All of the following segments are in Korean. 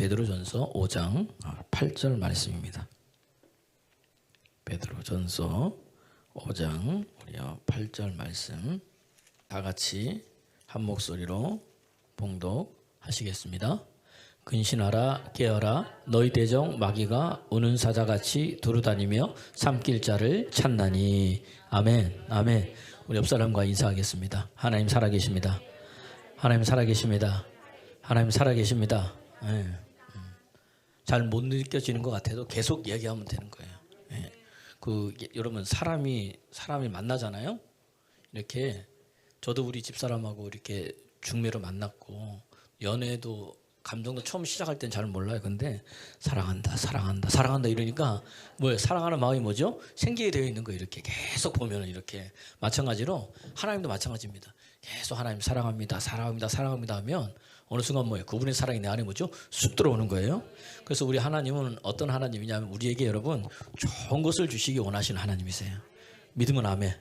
베드로전서 5장 8절 말씀입니다. 베드로전서 5장 8절 말씀 다 같이 한 목소리로 봉독하시겠습니다. 근신하라 깨어라 너희 대적 마귀가 우는 사자같이 두루다니며 삼킬 자를 찾나니. 아멘. 아멘. 우리 옆 사람과 인사하겠습니다. 하나님 살아계십니다. 하나님 살아계십니다. 하나님 살아계십니다. 네. 잘 못 느껴지는 것 같아도 계속 얘기하면 되는 거예요. 네. 여러분 사람이 만나잖아요. 이렇게 저도 우리 집사람하고 이렇게 중매로 만났고 연애도 감정도 처음 시작할 땐 잘 몰라요. 근데 사랑한다 이러니까 뭐예요? 사랑하는 마음이 뭐죠? 생기게 되어 있는 거예요. 이렇게 계속 보면은 이렇게 마찬가지로 하나님도 마찬가지입니다. 계속 하나님 사랑합니다 하면 어느 순간 뭐예요? 그분의 사랑이 내 안에 뭐죠? 쑥 들어오는 거예요. 그래서 우리 하나님은 어떤 하나님이냐면 우리에게 여러분 좋은 것을 주시기 원하시는 하나님이세요. 믿으면 아멘.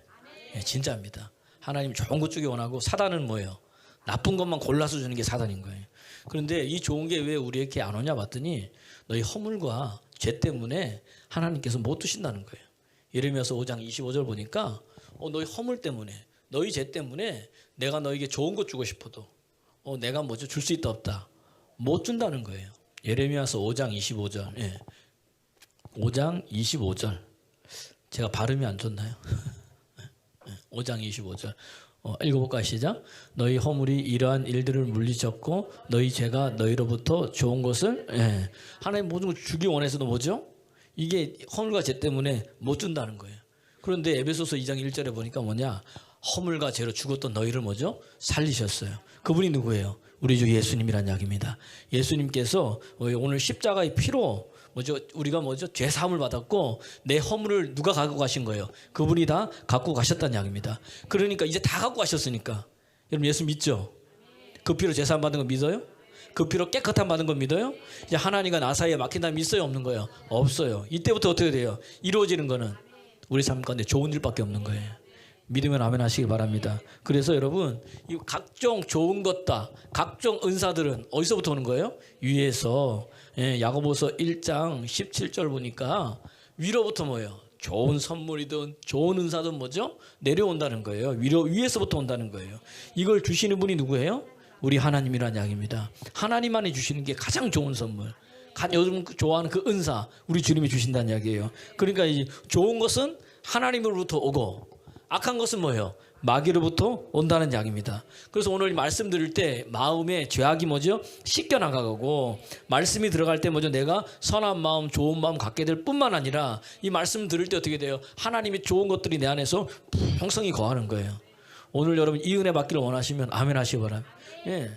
네, 진짜입니다. 하나님 좋은 것 주기 원하고 사단은 뭐예요? 나쁜 것만 골라서 주는 게 사단인 거예요. 그런데 이 좋은 게 왜 우리에게 안 오냐 봤더니 너희 허물과 죄 때문에 하나님께서 못 두신다는 거예요. 예레미야서 5장 25절 보니까 너희 허물 때문에 너희 죄 때문에 내가 너에게 좋은 것 주고 싶어도 내가 뭐죠? 줄 수 있다 없다 못 준다는 거예요. 예레미야서 5장 25절. 예. 5장 25절. 제가 발음이 안 좋나요? 5장 25절. 읽어볼까 시작. 너희 허물이 이러한 일들을 물리쳤고 너희 죄가 너희로부터 좋은 것을 하나님 모든 걸 주기 원해서도 뭐죠? 이게 허물과 죄 때문에 못 준다는 거예요. 그런데 에베소서 2장 1절에 보니까 뭐냐? 허물과 죄로 죽었던 너희를 뭐죠? 살리셨어요. 그분이 누구예요? 우리 주 예수님이란 이야기입니다. 예수님께서 오늘 십자가의 피로 뭐죠? 우리가 뭐죠? 죄 사함을 받았고 내 허물을 누가 갖고 가신 거예요? 그분이 다 갖고 가셨다는 이야기입니다. 그러니까 이제 다 갖고 가셨으니까 여러분 예수 믿죠? 그 피로 죄 사함 받은 거 믿어요? 그 피로 깨끗함 받은 거 믿어요? 이제 하나님과 나 사이에 막힌다면 있어요? 없는 거예요? 없어요. 이때부터 어떻게 돼요? 이루어지는 거는 우리 삶 가운데 좋은 일밖에 없는 거예요. 믿으면 아멘 하시기 바랍니다. 그래서 여러분 이 각종 좋은 것다 각종 은사들은 어디서부터 오는 거예요? 위에서. 야고보서 1장 17절 보니까 위로부터 뭐예요? 좋은 선물이든 좋은 은사든 뭐죠? 내려온다는 거예요. 위에서부터 온다는 거예요. 이걸 주시는 분이 누구예요? 우리 하나님이라는 이야기입니다. 하나님만이 주시는 게 가장 좋은 선물, 요즘 좋아하는 그 은사 우리 주님이 주신다는 이야기예요. 그러니까 이 좋은 것은 하나님으로부터 오고 악한 것은 뭐예요? 마귀로부터 온다는 이야기입니다. 그래서 오늘 말씀 드릴 때 마음에 죄악이 뭐죠? 씻겨나가고 말씀이 들어갈 때 뭐죠? 내가 선한 마음 좋은 마음 갖게 될 뿐만 아니라 이 말씀 들을 때 어떻게 돼요? 하나님의 좋은 것들이 내 안에서 풍성히 거하는 거예요. 오늘 여러분 이 은혜 받기를 원하시면 아멘 하시기 바랍니다. 예.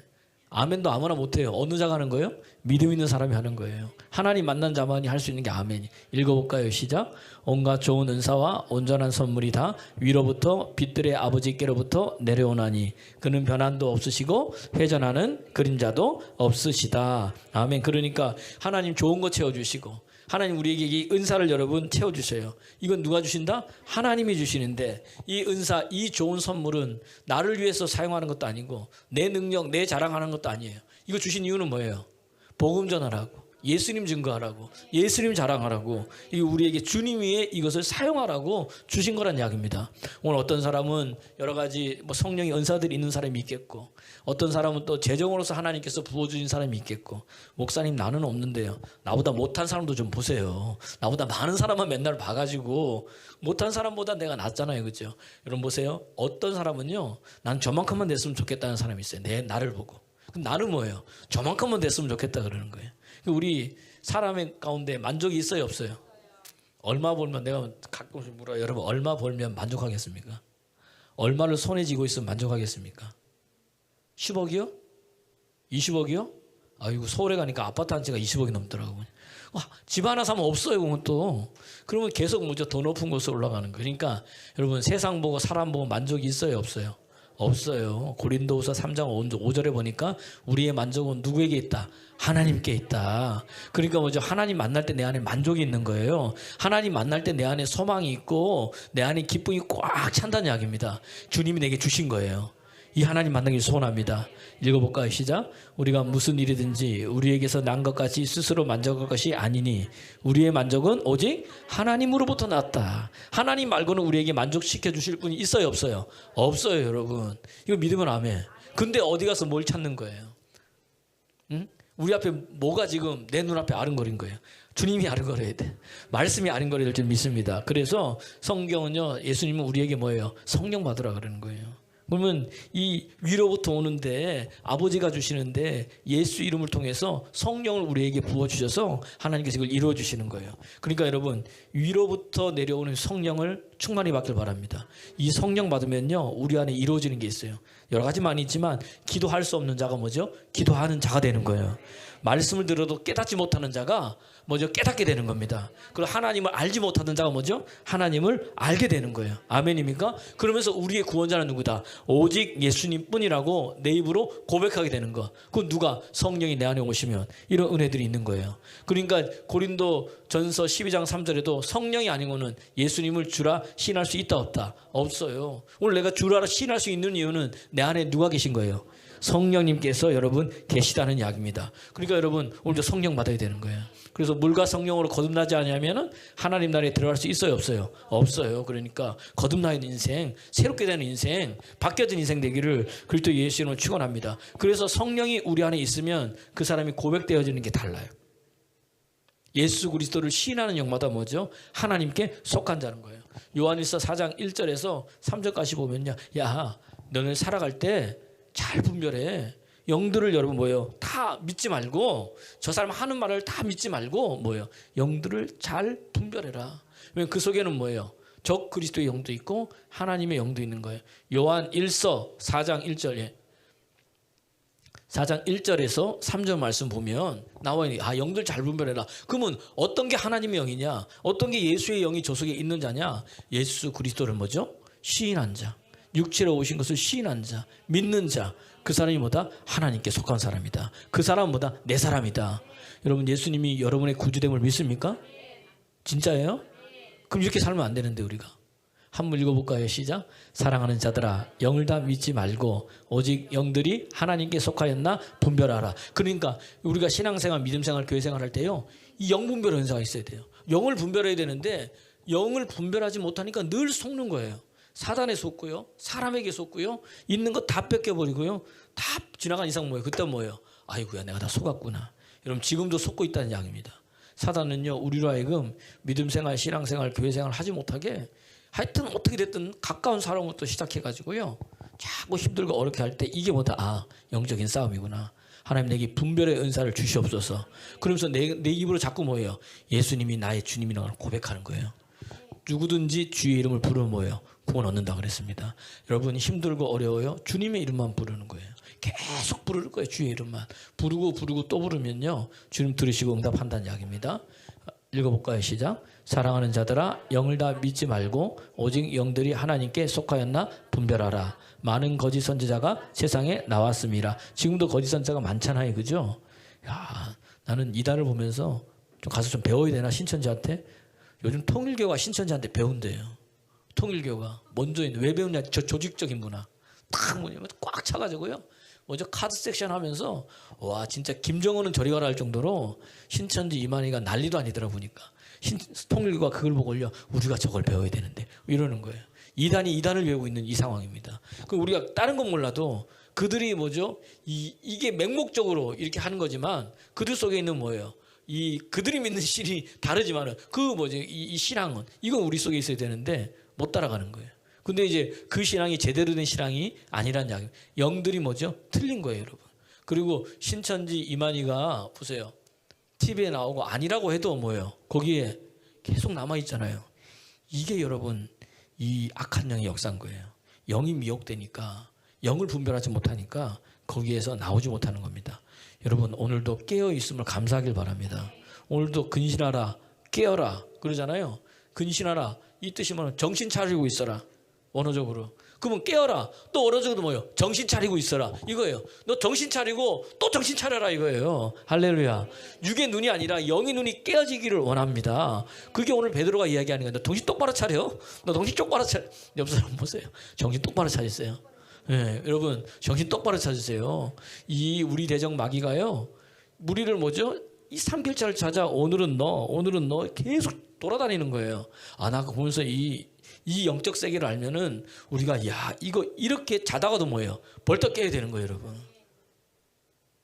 아멘도 아무나 못해요. 어느 자가 하는 거예요? 믿음 있는 사람이 하는 거예요. 하나님 만난 자만이 할 수 있는 게 아멘이. 읽어볼까요? 시작. 온갖 좋은 은사와 온전한 선물이 다 위로부터 빛들의 아버지께로부터 내려오나니 그는 변함도 없으시고 회전하는 그림자도 없으시다. 아멘. 그러니까 하나님 좋은 거 채워주시고 하나님 우리에게 이 은사를 여러분 채워주세요. 이건 누가 주신다? 하나님이 주시는데 이 은사, 이 좋은 선물은 나를 위해서 사용하는 것도 아니고 내 능력, 내 자랑하는 것도 아니에요. 이거 주신 이유는 뭐예요? 복음 전하라고, 예수님 증거하라고, 예수님 자랑하라고, 이 우리에게 주님 위에 이것을 사용하라고 주신 거란 이야기입니다. 오늘 어떤 사람은 여러 가지 성령의 은사들이 있는 사람이 있겠고 어떤 사람은 또 재정으로서 하나님께서 부어주신 사람이 있겠고 목사님 나는 없는데요. 나보다 못한 사람도 좀 보세요. 나보다 많은 사람만 맨날 봐가지고 못한 사람보다 내가 낫잖아요. 그렇죠? 여러분 보세요. 어떤 사람은요. 난 저만큼만 됐으면 좋겠다는 사람이 있어요. 나를 보고. 그럼 나는 뭐예요? 저만큼만 됐으면 좋겠다 그러는 거예요. 우리 사람의 가운데 만족이 있어요? 없어요? 얼마 벌면 내가 가끔씩 물어요. 여러분 얼마 벌면 만족하겠습니까? 얼마를 손에 쥐고 있으면 만족하겠습니까? 10억이요? 20억이요? 아이고 서울에 가니까 아파트 한 채가 20억이 넘더라고요. 집 하나 사면 없어요. 그건 또. 그러면 계속 뭐죠? 더 높은 곳으로 올라가는 거예요. 그러니까 여러분 세상 보고 사람 보고 만족이 있어요? 없어요? 없어요. 고린도후서 3장 5절에 보니까 우리의 만족은 누구에게 있다? 하나님께 있다. 그러니까 뭐죠? 하나님 만날 때 내 안에 만족이 있는 거예요. 하나님 만날 때 내 안에 소망이 있고 내 안에 기쁨이 꽉 찬다는 이야기입니다. 주님이 내게 주신 거예요. 이 하나님 만나길 소원합니다. 읽어볼까요? 시작. 우리가 무슨 일이든지 우리에게서 난 것 같이 스스로 만족할 것이 아니니 우리의 만족은 오직 하나님으로부터 났다. 하나님 말고는 우리에게 만족시켜 주실 분이 있어요, 없어요? 없어요, 여러분. 이거 믿으면 아멘. 근데 어디 가서 뭘 찾는 거예요? 응? 우리 앞에 뭐가 지금 내 눈앞에 아른거린 거예요? 주님이 아른거려야 돼. 말씀이 아른거릴 줄 믿습니다. 그래서 성경은요, 예수님은 우리에게 뭐예요? 성령 받으라 그러는 거예요. 그러면 이 위로부터 오는데 아버지가 주시는데 예수 이름을 통해서 성령을 우리에게 부어주셔서 하나님께서 이걸 이루어주시는 거예요. 그러니까 여러분, 위로부터 내려오는 성령을 충만히 받길 바랍니다. 이 성령 받으면요, 우리 안에 이루어지는 게 있어요. 여러 가지 많이 있지만 기도할 수 없는 자가 뭐죠? 기도하는 자가 되는 거예요. 말씀을 들어도 깨닫지 못하는 자가 뭐죠? 깨닫게 되는 겁니다. 그리고 하나님을 알지 못하는 자가 뭐죠? 하나님을 알게 되는 거예요. 아멘입니까? 그러면서 우리의 구원자는 누구다? 오직 예수님뿐이라고 내 입으로 고백하게 되는 거. 그건 누가? 성령이 내 안에 오시면 이런 은혜들이 있는 거예요. 그러니까 고린도 전서 12장 3절에도 성령이 아니고는 예수님을 주라 시인할 수 있다 없다? 없어요. 오늘 내가 주라 시인할 수 있는 이유는 내 안에 누가 계신 거예요? 성령님께서 여러분 계시다는 이야기입니다. 그러니까 여러분 오늘도 성령 받아야 되는 거예요. 그래서 물과 성령으로 거듭나지 않으면 하나님 나라에 들어갈 수 있어요, 없어요? 없어요. 그러니까 거듭나는 인생, 새롭게 되는 인생, 바뀌어진 인생 되기를 그리스도 예수 이름으로 축원합니다. 그래서 성령이 우리 안에 있으면 그 사람이 고백되어지는 게 달라요. 예수 그리스도를 시인하는 영마다 뭐죠? 하나님께 속한 자는 거예요. 요한일서 4장 1절에서 3절까지 보면요, 야, 너는 살아갈 때 잘 분별해. 영들을 여러분 뭐예요? 다 믿지 말고, 저 사람 하는 말을 다 믿지 말고 뭐예요? 영들을 잘 분별해라. 왜냐면 그 속에는 뭐예요? 적 그리스도의 영도 있고 하나님의 영도 있는 거예요. 요한 1서 4장 1절에 4장 1절에서 3절 말씀 보면 나와요. 아, 영들 잘 분별해라. 그러면 어떤 게 하나님의 영이냐? 어떤 게 예수의 영이 저 속에 있는 자냐? 예수 그리스도를 뭐죠? 시인한 자. 육체로 오신 것을 시인한 자, 믿는 자, 그 사람이 뭐다? 하나님께 속한 사람이다. 그 사람은 뭐다? 내 사람이다. 여러분, 예수님이 여러분의 구주됨을 믿습니까? 진짜예요? 그럼 이렇게 살면 안 되는데 우리가. 한번 읽어볼까요? 시작. 사랑하는 자들아, 영을 다 믿지 말고 오직 영들이 하나님께 속하였나 분별하라. 그러니까 우리가 신앙생활, 믿음생활, 교회생활 할 때요, 이 영분별 은사가 있어야 돼요. 영을 분별해야 되는데 영을 분별하지 못하니까 늘 속는 거예요. 사단에 속고요, 사람에게 속고요, 있는 거 다 뺏겨버리고요, 다 지나간 이상 뭐예요? 그때 뭐예요? 아이고야, 내가 다 속았구나. 여러분, 지금도 속고 있다는 이야기입니다. 사단은요, 우리로 하여금 믿음생활, 신앙생활, 교회생활 하지 못하게 하여튼 어떻게 됐든 가까운 사람부터 시작해가지고요, 자꾸 힘들고 어렵게 할 때 이게 뭐다? 아, 영적인 싸움이구나. 하나님 내게 분별의 은사를 주시옵소서. 그러면서 내 입으로 자꾸 뭐예요? 예수님이 나의 주님이라고 고백하는 거예요. 누구든지 주의 이름을 부르면 뭐예요? 구원 얻는다 그랬습니다. 여러분, 힘들고 어려워요? 주님의 이름만 부르는 거예요. 계속 부를 거예요. 주의 이름만. 부르고 또 부르면요, 주님 들으시고 응답한다는 이야기입니다. 읽어볼까요? 시작. 사랑하는 자들아, 영을 다 믿지 말고 오직 영들이 하나님께 속하였나 분별하라. 많은 거짓 선지자가 세상에 나왔습니다. 지금도 거짓 선지자가 많잖아요, 그죠? 야, 나는 이단을 보면서 좀 가서 좀 배워야 되나, 신천지한테? 요즘 통일교가 신천지한테 배운대요. 통일교가 먼저 있는, 왜 배우냐? 저 조직적인 문화 딱 뭐냐면 꽉 차가지고요, 먼저 카드 섹션 하면서, 와, 진짜 김정은은 저리 가라 할 정도로 신천지 이만희가 난리도 아니더라. 보니까 통일교가 그걸 보고 올려, 우리가 저걸 배워야 되는데 이러는 거예요. 이단이 이단을 배우고 있는 이 상황입니다. 그럼 우리가 다른 건 몰라도 그들이 뭐죠? 이게 맹목적으로 이렇게 하는 거지만 그들 속에 있는 뭐예요? 그들이 믿는 신이 다르지만은 이 신앙은, 이건 우리 속에 있어야 되는데 못 따라가는 거예요. 근데 이제 그 신앙이 제대로 된 신앙이 아니란 이야기. 영들이 뭐죠? 틀린 거예요, 여러분. 그리고 신천지 이만희가 보세요. TV에 나오고 아니라고 해도 뭐예요? 거기에 계속 남아 있잖아요. 이게 여러분, 이 악한 영의 역사인 거예요. 영이 미혹되니까, 영을 분별하지 못하니까 거기에서 나오지 못하는 겁니다. 여러분, 오늘도 깨어 있음을 감사하길 바랍니다. 오늘도 근신하라, 깨어라 그러잖아요. 근신하라, 이 뜻이 뭐냐? 정신 차리고 있어라. 원어적으로. 그러면 깨어라. 또 원어적으로 뭐예요? 정신 차리고 있어라. 이거예요. 너 정신 차리고 또 정신 차려라 이거예요. 할렐루야. 육의 눈이 아니라 영의 눈이 깨어지기를 원합니다. 그게 오늘 베드로가 이야기하는 거예요. 너 정신 똑바로 차려. 너 정신 똑바로 차려. 옆 사람 보세요. 정신 똑바로 차리세요. 예, 여러분 정신 똑바로 찾으세요. 이 우리 대적 마귀가요, 우리를 뭐죠? 이 삼킬자를 찾아 오늘은 너 계속 돌아다니는 거예요. 아, 나 보면서 이 영적 세계를 알면은 우리가 야 이거 이렇게 자다가도 뭐예요? 벌떡 깨야 되는 거예요, 여러분.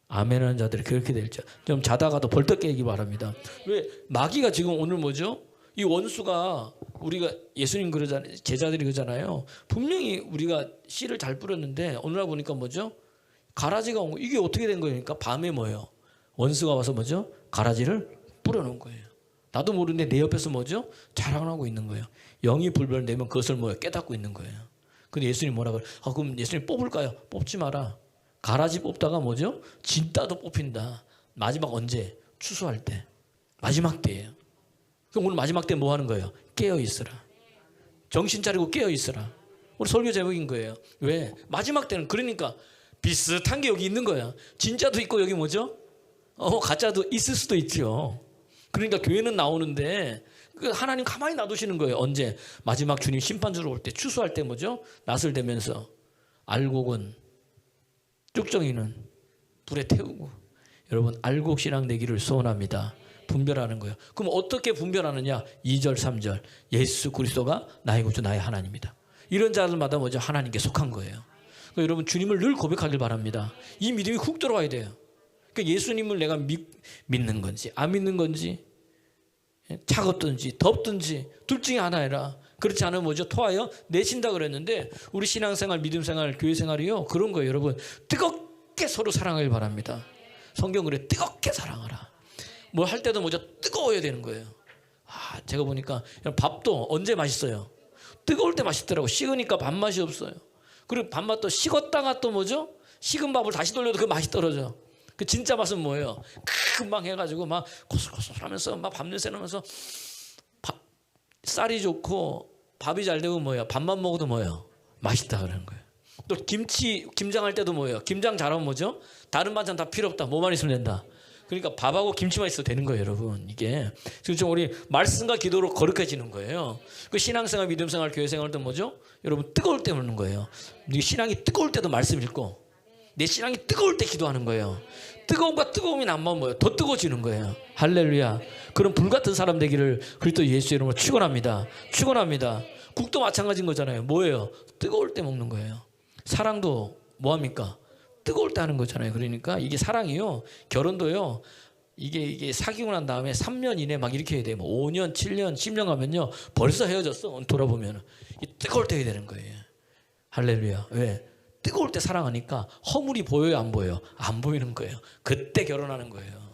아멘하는 자들이 그렇게 될죠. 좀 자다가도 벌떡 깨기 바랍니다. 왜? 마귀가 지금 오늘 뭐죠? 이 원수가 우리가 예수님 그러잖아요. 제자들이 그러잖아요. 분명히 우리가 씨를 잘 뿌렸는데 오늘 보니까 뭐죠? 가라지가 온 거. 이게 어떻게 된 거니까 밤에 뭐예요? 원수가 와서 뭐죠? 가라지를 뿌려놓은 거예요. 나도 모르는데 내 옆에서 뭐죠? 자랑하고 있는 거예요. 영이 불변되면 그것을 뭐예요? 깨닫고 있는 거예요. 근데 예수님 뭐라 그래요? 아, 그럼 예수님 뽑을까요? 뽑지 마라. 가라지 뽑다가 뭐죠? 진따도 뽑힌다. 마지막 언제? 추수할 때. 마지막 때예요. 그럼 오늘 마지막 때 뭐 하는 거예요? 깨어 있으라. 정신 차리고 깨어 있으라. 우리 설교 제목인 거예요. 왜? 마지막 때는 그러니까 비슷한 게 여기 있는 거야. 진짜도 있고 여기 뭐죠? 가짜도 있을 수도 있죠. 그러니까 교회는 나오는데 하나님 가만히 놔두시는 거예요. 언제? 마지막 주님 심판주로 올 때, 추수할 때 뭐죠? 낫을 대면서 알곡은 쭉정이는 불에 태우고. 여러분 알곡 신앙 되기를 소원합니다. 분별하는 거예요. 그럼 어떻게 분별하느냐? 2절 3절 예수 그리스도가 나의 구주 나의 하나님이다. 이런 자들마다 뭐죠? 하나님께 속한 거예요. 그러니까 여러분 주님을 늘 고백하길 바랍니다. 이 믿음이 훅 들어와야 돼요. 그러니까 예수님을 내가 믿는 건지 안 믿는 건지, 차갑든지 덥든지 둘 중에 하나라. 그렇지 않으면 뭐죠? 토하여 내신다 그랬는데 우리 신앙생활, 믿음생활, 교회생활이요 그런 거예요. 여러분 뜨겁게 서로 사랑하길 바랍니다. 성경 그래 뜨겁게 사랑하라. 뭘 할 때도 뭐죠? 뜨거워야 되는 거예요. 아, 제가 보니까 밥도 언제 맛있어요? 뜨거울 때 맛있더라고. 식으니까 밥맛이 없어요. 그리고 밥맛도 식었다가 또 뭐죠? 식은 밥을 다시 돌려도 그 맛이 떨어져. 그 진짜 맛은 뭐예요? 금방 해가지고 막 고슬고슬하면서 막 밥 냄새 나면서 쌀이 좋고 밥이 잘 되고 뭐예요? 밥만 먹어도 뭐예요? 맛있다 그러는 거예요. 또 김장할 때도 뭐예요? 김장 잘하면 뭐죠? 다른 반찬 다 필요 없다. 뭐만 있으면 된다. 그러니까 밥하고 김치만 있어도 되는 거예요, 여러분. 이게 그렇죠. 우리 말씀과 기도로 거룩해지는 거예요. 그 신앙생활, 믿음생활, 교회생활도 뭐죠? 여러분 뜨거울 때 먹는 거예요. 네 신앙이 뜨거울 때도 말씀 읽고, 내 신앙이 뜨거울 때 기도하는 거예요. 뜨거움과 뜨거움이 안 맞으면 뭐예요? 더 뜨거워지는 거예요. 할렐루야. 그런 불같은 사람 되기를 그리스도 예수 이름으로 축원합니다. 축원합니다. 국도 마찬가지인 거잖아요. 뭐예요? 뜨거울 때 먹는 거예요. 사랑도 뭐합니까? 뜨거울 때 하는 거잖아요. 그러니까 이게 사랑이요. 결혼도요. 이게 사귀고 난 다음에 3년 이내 막 이렇게 해야 돼요. 뭐 5년, 7년, 10년 가면요. 벌써 헤어졌어. 돌아보면. 뜨거울 때 해야 되는 거예요. 할렐루야. 왜? 뜨거울 때 사랑하니까 허물이 보여요? 안 보여요? 안 보이는 거예요. 그때 결혼하는 거예요.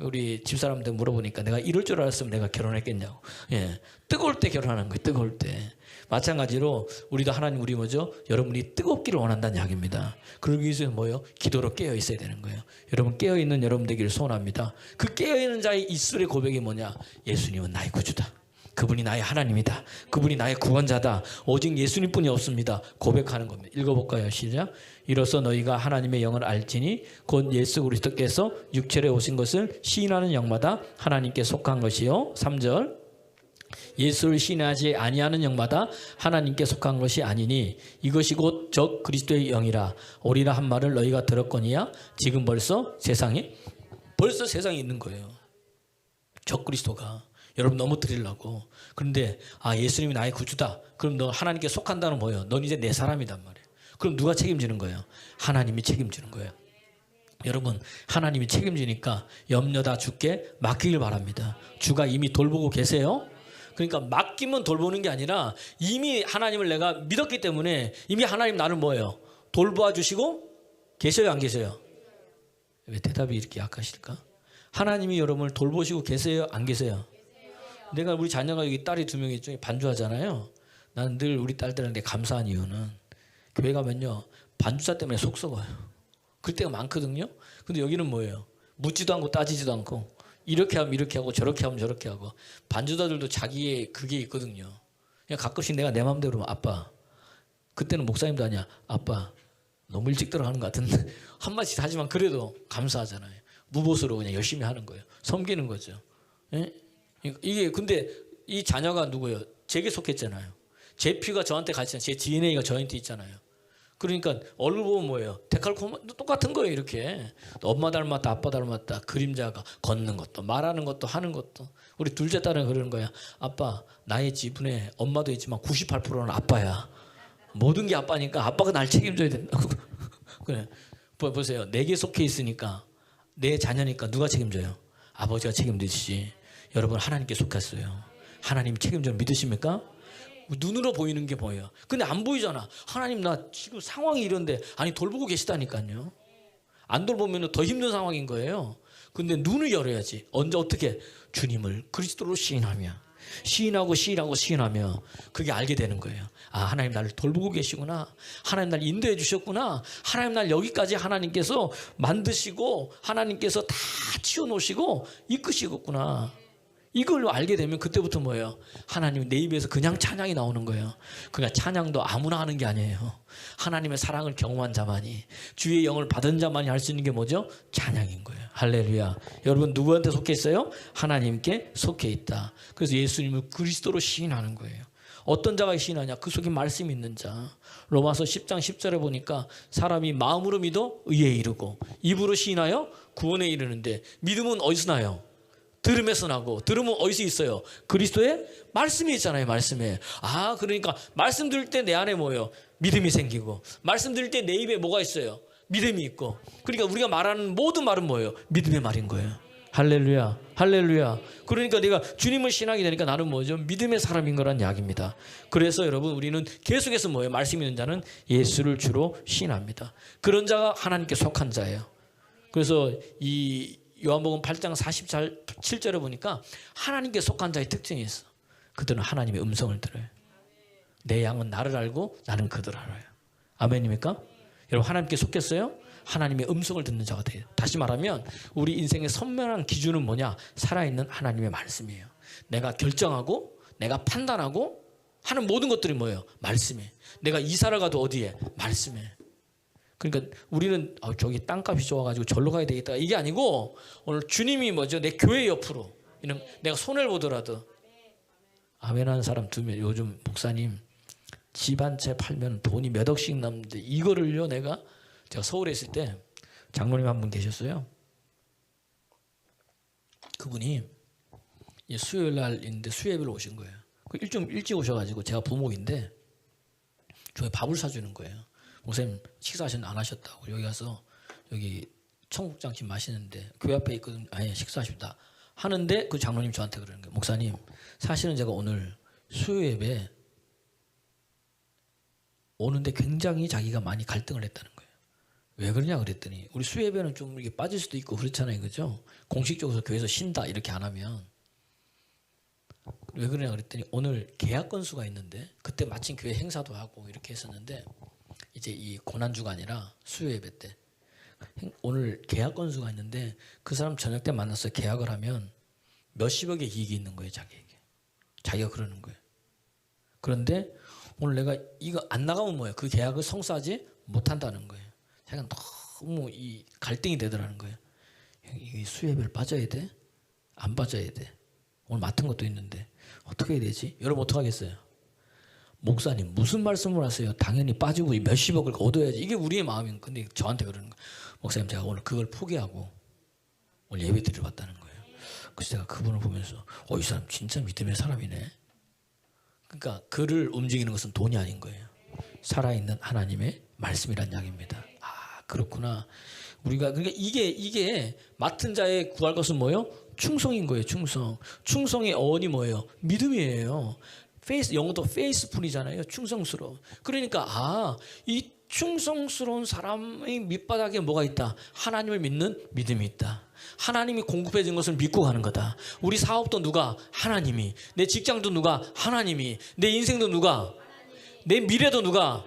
우리 집사람들 물어보니까 내가 이럴 줄 알았으면 내가 결혼했겠냐고. 예, 뜨거울 때 결혼하는 거예요. 뜨거울 때. 마찬가지로 우리도 하나님 우리 뭐죠? 여러분이 뜨겁기를 원한다는 이야기입니다. 그러기 위해서 뭐예요? 기도로 깨어 있어야 되는 거예요. 여러분 깨어 있는 여러분 되기를 소원합니다. 그 깨어 있는 자의 입술의 고백이 뭐냐? 예수님은 나의 구주다. 그분이 나의 하나님이다. 그분이 나의 구원자다. 오직 예수님뿐이 없습니다. 고백하는 겁니다. 읽어볼까요? 시작. 이로써 너희가 하나님의 영을 알지니 곧 예수 그리스도께서 육체에 오신 것을 시인하는 영마다 하나님께 속한 것이요. 3절. 예수를 시인하지 아니하는 영마다 하나님께 속한 것이 아니니 이것이 곧 적 그리스도의 영이라 오리라 한 말을 너희가 들었거니와 지금 벌써 세상에 있는 거예요. 적 그리스도가. 여러분 넘어뜨리려고. 그런데 예수님이 나의 구주다. 그럼 너 하나님께 속한다는 뭐예요? 넌 이제 내 사람이단 말이에요. 그럼 누가 책임지는 거예요? 하나님이 책임지는 거예요. 여러분 하나님이 책임지니까 염려다 주께 맡기길 바랍니다. 주가 이미 돌보고 계세요. 그러니까 맡기면 돌보는 게 아니라 이미 하나님을 내가 믿었기 때문에 이미 하나님 나를 뭐예요? 돌보아 주시고 계셔요, 안 계셔요? 왜 대답이 이렇게 약하실까? 하나님이 여러분을 돌보시고 계세요, 안 계세요? 내가 우리 자녀가 여기 딸이 2명 있죠. 반주하잖아요. 나는 늘 우리 딸들한테 감사한 이유는 교회 가면요 반주자 때문에 속 썩어요. 그럴 때가 많거든요. 근데 여기는 뭐예요? 묻지도 않고 따지지도 않고 이렇게 하면 이렇게 하고 저렇게 하면 저렇게 하고. 반주자들도 자기의 그게 있거든요. 그냥 가끔씩 내가 내 마음대로 아빠, 그때는 목사님도 아니야. 아빠 너무 일찍 들어가는 것 같은데 한마디씩 하지만 그래도 감사하잖아요. 무보수로 그냥 열심히 하는 거예요. 섬기는 거죠. 예? 이게 근데 이 자녀가 누구예요? 제게 속했잖아요. 제 피가 저한테 가 있잖아요. 제 DNA가 저한테 있잖아요. 그러니까 얼굴 보면 뭐예요? 데칼코마 똑같은 거예요. 이렇게 엄마 닮았다 아빠 닮았다. 그림자가 걷는 것도 말하는 것도 하는 것도. 우리 둘째 딸은 그러는 거야. 아빠 나의 지분에 엄마도 있지만 98%는 아빠야. 모든 게 아빠니까 아빠가 날 책임져야 된다고. 그래. 보세요. 내게 속해 있으니까 내 자녀니까 누가 책임져요? 아버지가 책임지시. 여러분 하나님께 속했어요. 하나님 책임져 믿으십니까? 눈으로 보이는 게 보여요. 근데 안 보이잖아. 하나님 나 지금 상황이 이런데 아니 돌보고 계시다니까요. 안 돌보면 더 힘든 상황인 거예요. 근데 눈을 열어야지. 언제 어떻게? 주님을 그리스도로 시인하며 그게 알게 되는 거예요. 아 하나님 나를 돌보고 계시구나. 하나님 날 인도해 주셨구나. 하나님 날 여기까지 하나님께서 만드시고 하나님께서 다 치워놓으시고 이끄시겠구나. 이걸 알게 되면 그때부터 뭐예요? 하나님 내 입에서 그냥 찬양이 나오는 거예요. 그러니까 찬양도 아무나 하는 게 아니에요. 하나님의 사랑을 경험한 자만이 주의 영을 받은 자만이 할 수 있는 게 뭐죠? 찬양인 거예요. 할렐루야. 여러분 누구한테 속해 있어요? 하나님께 속해 있다. 그래서 예수님을 그리스도로 시인하는 거예요. 어떤 자가 시인하냐? 그 속에 말씀이 있는 자. 로마서 10장 10절에 보니까 사람이 마음으로 믿어 의에 이르고 입으로 시인하여 구원에 이르는데 믿음은 어디서 나요? 들음에서 나고 들음은 어디서 있어요? 그리스도의 말씀이 있잖아요. 말씀에. 아 그러니까 말씀 들을 때 내 안에 뭐예요? 믿음이 생기고 말씀 들을 때 내 입에 뭐가 있어요? 믿음이 있고. 그러니까 우리가 말하는 모든 말은 뭐예요? 믿음의 말인 거예요. 할렐루야 할렐루야. 그러니까 내가 주님을 신하게 되니까 나는 뭐죠? 믿음의 사람인 거란 이야기입니다. 그래서 여러분 우리는 계속해서 뭐예요? 말씀 있는 자는 예수를 주로 신합니다. 그런 자가 하나님께 속한 자예요. 그래서 이 요한복음 8장 47절에 보니까 하나님께 속한 자의 특징이 있어. 그들은 하나님의 음성을 들어요. 내 양은 나를 알고 나는 그들을 알아요. 아멘입니까? 여러분 하나님께 속했어요? 하나님의 음성을 듣는 자가 돼요. 다시 말하면 우리 인생의 선명한 기준은 뭐냐? 살아있는 하나님의 말씀이에요. 내가 결정하고 내가 판단하고 하는 모든 것들이 뭐예요? 말씀이에요. 내가 이사를 가도 어디에? 말씀이에요. 그러니까 우리는 저기 땅값이 좋아가지고 절로 가야 되겠다 이게 아니고 오늘 주님이 뭐죠? 내 교회 옆으로 이런 내가 손해를 보더라도 아멘하는 사람 두면 요즘 목사님 집 한 채 팔면 돈이 몇 억씩 남는데 이거를요 제가 서울에 있을 때 장로님 한 분 계셨어요. 그분이 수요일 날인데 수예배로 오신 거예요. 좀 일찍 오셔가지고 제가 부목인데 저희 밥을 사주는 거예요. 목사님 식사하셨는데 안 하셨다고 여기 가서 여기 청국장집 마시는데 교회 앞에 있거든요. 아니 식사하십니다 하는데 그 장로님 저한테 그러는 거예요. 목사님 사실은 제가 오늘 수요예배 오는데 굉장히 자기가 많이 갈등을 했다는 거예요. 왜 그러냐 그랬더니 우리 수요예배는 좀 이렇게 빠질 수도 있고 그렇잖아요. 그죠? 공식적으로 교회에서 쉰다 이렇게 안 하면 왜 그러냐 그랬더니 오늘 계약 건수가 있는데 그때 마침 교회 행사도 하고 이렇게 했었는데 이제 이 고난주가 아니라 수요예배 때 오늘 계약 건수가 있는데 그 사람 저녁 때 만나서 계약을 하면 몇십억의 이익이 있는 거예요. 자기가 그러는 거예요. 그런데 오늘 내가 이거 안 나가면 뭐예요? 그 계약을 성사하지 못한다는 거예요. 자기가 너무 이 갈등이 되더라는 거예요. 이 수요예배를 빠져야 돼? 안 빠져야 돼? 오늘 맡은 것도 있는데 어떻게 해야 되지? 여러분 어떡하겠어요? 목사님 무슨 말씀을 하세요? 당연히 빠지고 몇십억을 얻어야지. 이게 우리의 마음인 건데 저한테 그러는 거예요. 목사님 제가 오늘 그걸 포기하고 오늘 예배 드리러 왔다는 거예요. 그래서 제가 그분을 보면서 이 사람 진짜 믿음의 사람이네. 그러니까 그를 움직이는 것은 돈이 아닌 거예요. 살아있는 하나님의 말씀이란 이야기입니다. 아 그렇구나. 우리가 그러니까 이게 맡은 자의 구할 것은 뭐예요? 충성인 거예요. 충성의 어원이 뭐예요? 믿음이에요. 영어도 faithful이잖아요. 충성스러워. 그러니까 이 충성스러운 사람의 밑바닥에 뭐가 있다? 하나님을 믿는 믿음이 있다. 하나님이 공급해 준 것을 믿고 가는 거다. 우리 사업도 누가? 하나님이. 내 직장도 누가? 하나님이. 내 인생도 누가? 내 미래도 누가?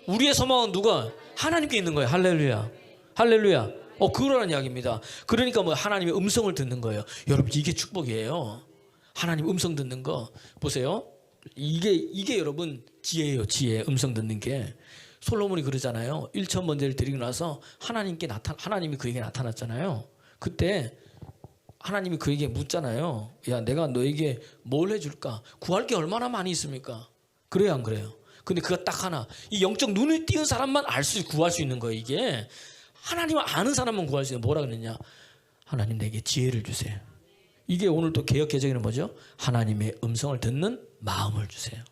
우리의 소망은 누가? 하나님께 있는 거예요. 할렐루야. 할렐루야. 그러라는 이야기입니다. 그러니까 하나님의 음성을 듣는 거예요. 여러분 이게 축복이에요. 하나님 음성 듣는 거 보세요. 이게 여러분 지혜예요. 지혜. 음성 듣는 게. 솔로몬이 그러잖아요. 1천 번제를 드리고 나서 하나님이 그에게 나타났잖아요. 그때 하나님이 그에게 묻잖아요. 야 내가 너에게 뭘 해줄까? 구할 게 얼마나 많이 있습니까? 그래요 안 그래요? 근데 그거 딱 하나, 이 영적 눈을 띄운 사람만 구할 수 있는 거예요. 이게 하나님을 아는 사람만 구할 수 있는. 뭐라 그랬냐? 하나님 내게 지혜를 주세요. 이게 오늘 또 개역 개정에는 뭐죠? 하나님의 음성을 듣는 마음을 주세요.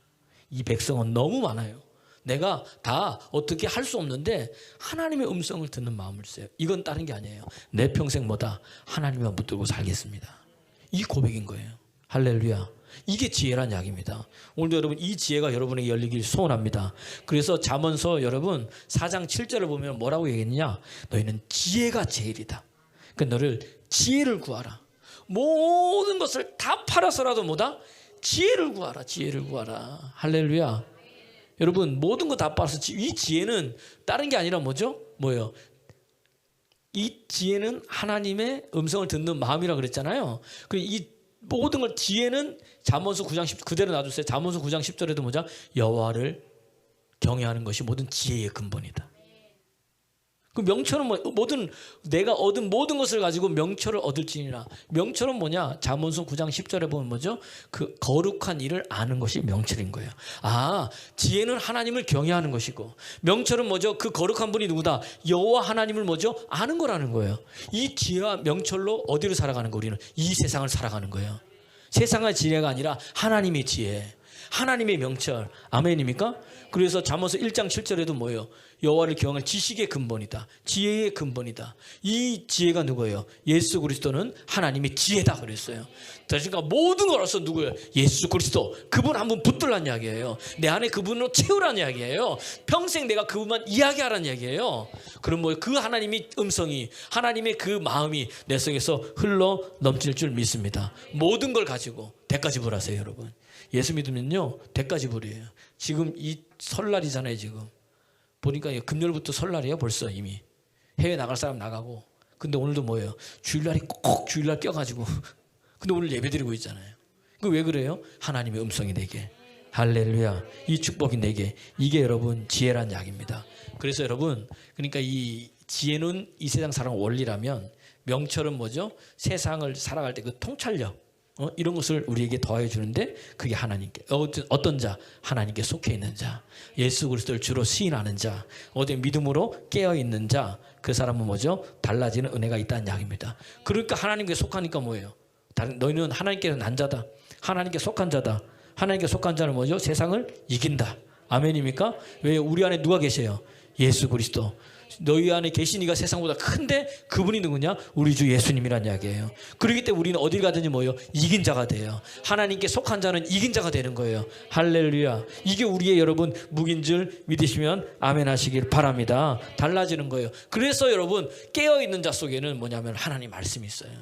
이 백성은 너무 많아요. 내가 다 어떻게 할 수 없는데 하나님의 음성을 듣는 마음을 주세요. 이건 다른 게 아니에요. 내 평생 뭐다? 하나님만 붙들고 살겠습니다. 이 고백인 거예요. 할렐루야. 이게 지혜란 이야기입니다. 오늘도 여러분 이 지혜가 여러분에게 열리길 소원합니다. 그래서 잠언서 여러분 4장 7절을 보면 뭐라고 얘기했느냐? 너희는 지혜가 제일이다. 그러니까 너를 지혜를 구하라. 모든 것을 다 팔아서라도 뭐다? 지혜를 구하라. 지혜를 구하라. 할렐루야. 여러분 모든 거 다 팔아서 이 지혜는 다른 게 아니라 뭐죠? 뭐예요? 이 지혜는 하나님의 음성을 듣는 마음이라 그랬잖아요. 이 모든 걸 지혜는 잠언서 9장 10 그대로 놔두세요. 잠언서 9장 10절에도 뭐죠? 여호와를 경외하는 것이 모든 지혜의 근본이다. 그 명철은 모든 내가 얻은 모든 것을 가지고 명철을 얻을지니라. 명철은 뭐냐? 잠언서 9장 10절에 보면 뭐죠? 그 거룩한 일을 아는 것이 명철인 거예요. 아, 지혜는 하나님을 경외하는 것이고, 명철은 뭐죠? 그 거룩한 분이 누구다? 여호와 하나님을 뭐죠? 아는 거라는 거예요. 이 지혜와 명철로 어디로 살아가는 거? 우리는 이 세상을 살아가는 거예요. 세상의 지혜가 아니라 하나님의 지혜, 하나님의 명철. 아멘입니까? 그래서 잠언서 1장 7절에도 뭐예요? 여호와를 경외할 지식의 근본이다. 지혜의 근본이다. 이 지혜가 누구예요? 예수 그리스도는 하나님의 지혜다 그랬어요. 그러니까 모든 걸로서 누구예요? 예수 그리스도. 그분 한 분 붙들란 이야기예요. 내 안에 그분으로 채우란 이야기예요. 평생 내가 그분만 이야기하란 이야기예요. 그럼 뭐 그 하나님의 음성이, 하나님의 그 마음이 내 속에서 흘러 넘칠 줄 믿습니다. 모든 걸 가지고 대가 지불하세요, 여러분. 예수 믿으면요 대가 지불이에요. 지금 이 설날이잖아요. 지금 보니까 금요일부터 설날이에요. 벌써 이미 해외 나갈 사람 나가고. 근데 오늘도 뭐예요? 주일날이 꼭 주일날 껴가지고 근데 오늘 예배드리고 있잖아요. 그 왜 그래요? 하나님의 음성이 내게, 할렐루야, 이 축복이 내게. 이게 여러분 지혜란 약입니다. 그래서 여러분, 그러니까 이 지혜는 이 세상 살아가는 원리라면, 명철은 뭐죠? 세상을 살아갈 때 그 통찰력, 이런 것을 우리에게 더해 주는데, 그게 하나님께, 어떤 자? 하나님께 속해 있는 자, 예수 그리스도를 주로 시인하는 자, 어디 믿음으로 깨어 있는 자, 그 사람은 뭐죠? 달라지는 은혜가 있다는 이야기입니다. 그러니까 하나님께 속하니까 뭐예요? 너희는 하나님께 난 자다, 하나님께 속한 자다. 하나님께 속한 자는 뭐죠? 세상을 이긴다. 아멘입니까? 왜? 우리 안에 누가 계세요? 예수 그리스도. 너희 안에 계신 이가 세상보다 큰데 그분이 누구냐? 우리 주 예수님이란 이야기예요. 그렇기 때문에 우리는 어딜 가든지 뭐예요? 이긴 자가 돼요. 하나님께 속한 자는 이긴 자가 되는 거예요. 할렐루야. 이게 우리의 여러분 무기인 줄 믿으시면 아멘 하시길 바랍니다. 달라지는 거예요. 그래서 여러분 깨어있는 자 속에는 뭐냐면 하나님 말씀이 있어요.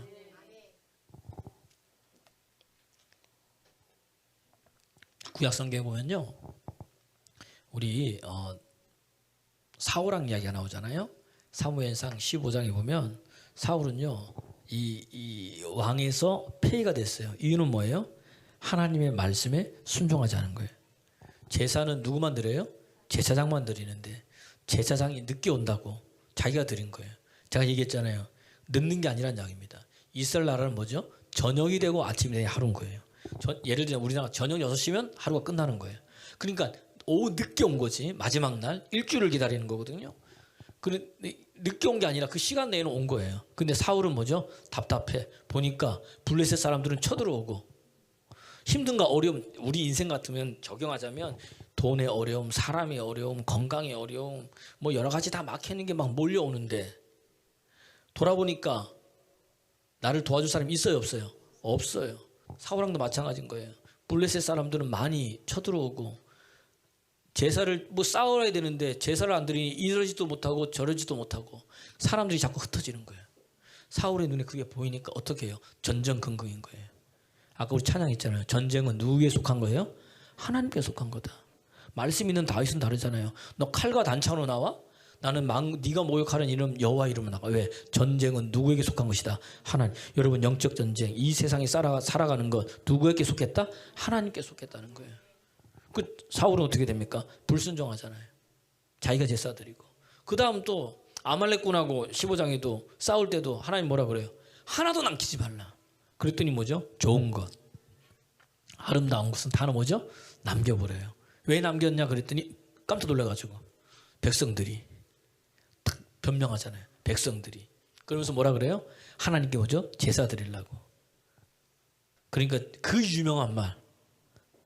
구약성경에 보면요, 우리 사울왕 이야기가 나오잖아요. 사무엘상 15장에 보면 사울은요 이 왕에서 폐위가 됐어요. 이유는 뭐예요? 하나님의 말씀에 순종하지 않은 거예요. 제사는 누구만 드려요? 제사장만 드리는데 제사장이 늦게 온다고 자기가 드린 거예요. 제가 얘기했잖아요. 늦는 게 아니란 이야기입니다. 이스라엘 나라는 뭐죠? 저녁이 되고 아침이 되는 하루인 거예요. 예를 들면 우리나라 저녁 6시면 하루가 끝나는 거예요. 그러니까 오후 늦게 온 거지. 마지막 날 일주일을 기다리는 거거든요. 늦게 온 게 아니라 그 시간 내에는 온 거예요. 근데 사울은 뭐죠? 답답해. 보니까 블레셋 사람들은 쳐들어오고, 힘든가 어려움, 우리 인생 같으면 적용하자면 돈의 어려움, 사람의 어려움, 건강의 어려움, 뭐 여러 가지 다 막히는 게 막 몰려오는데, 돌아보니까 나를 도와줄 사람이 있어요, 없어요? 없어요. 사울왕도 마찬가지인 거예요. 블레셋 사람들은 많이 쳐들어오고, 제사를 뭐 싸워야 되는데 제사를 안 드리니 이러지도 못하고 저러지도 못하고 사람들이 자꾸 흩어지는 거예요. 사울의 눈에 그게 보이니까 어떻게 해요? 전전긍긍인 거예요. 아까 우리 찬양했잖아요. 전쟁은 누구에게 속한 거예요? 하나님께 속한 거다. 말씀 있는 다윗은 다르잖아요. 너 칼과 단창으로 나와? 나는 네가 모욕하는 이름 여호와 이름으로 나가. 왜? 전쟁은 누구에게 속한 것이다? 하나님. 여러분 영적 전쟁, 이 세상에 살아가는 것 누구에게 속했다? 하나님께 속했다는 거예요. 그 사울은 어떻게 됩니까? 불순종하잖아요. 자기가 제사 드리고. 그 다음 또 아말렉군하고 15장에도 싸울 때도 하나님 뭐라 그래요? 하나도 남기지 말라. 그랬더니 뭐죠? 좋은 것, 아름다운 것은 다 뭐죠? 남겨버려요. 왜 남겼냐 그랬더니 깜짝 놀라가지고 백성들이 딱 변명하잖아요. 백성들이. 그러면서 뭐라 그래요? 하나님께 뭐죠? 제사 드리려고. 그러니까 그 유명한 말.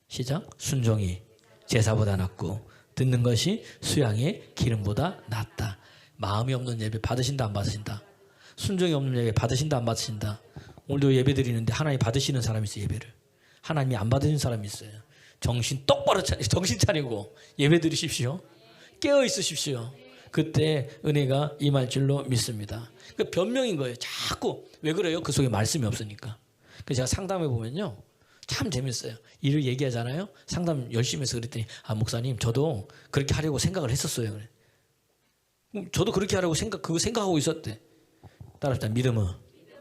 시작. 순종이 제사보다 낫고 듣는 것이 수양의 기름보다 낫다. 마음이 없는 예배 받으신다 안 받으신다? 순종이 없는 예배 받으신다 안 받으신다? 오늘도 예배 드리는데 하나님 받으시는 사람이 있어요. 예배를. 하나님이 안 받으시는 사람이 있어요. 정신 똑바로 정신 차리고 예배 드리십시오. 깨어 있으십시오. 그때 은혜가 임할 줄로 믿습니다. 그 변명인 거예요. 자꾸. 왜 그래요? 그 속에 말씀이 없으니까. 그래서 제가 상담해 보면요. 참 재밌어요. 일을 얘기하잖아요. 상담 열심히 해서 그랬더니 목사님 저도 그렇게 하려고 생각을 했었어요. 그래. 저도 그렇게 하려고 그거 생각하고 있었대. 따라합시다. 믿음은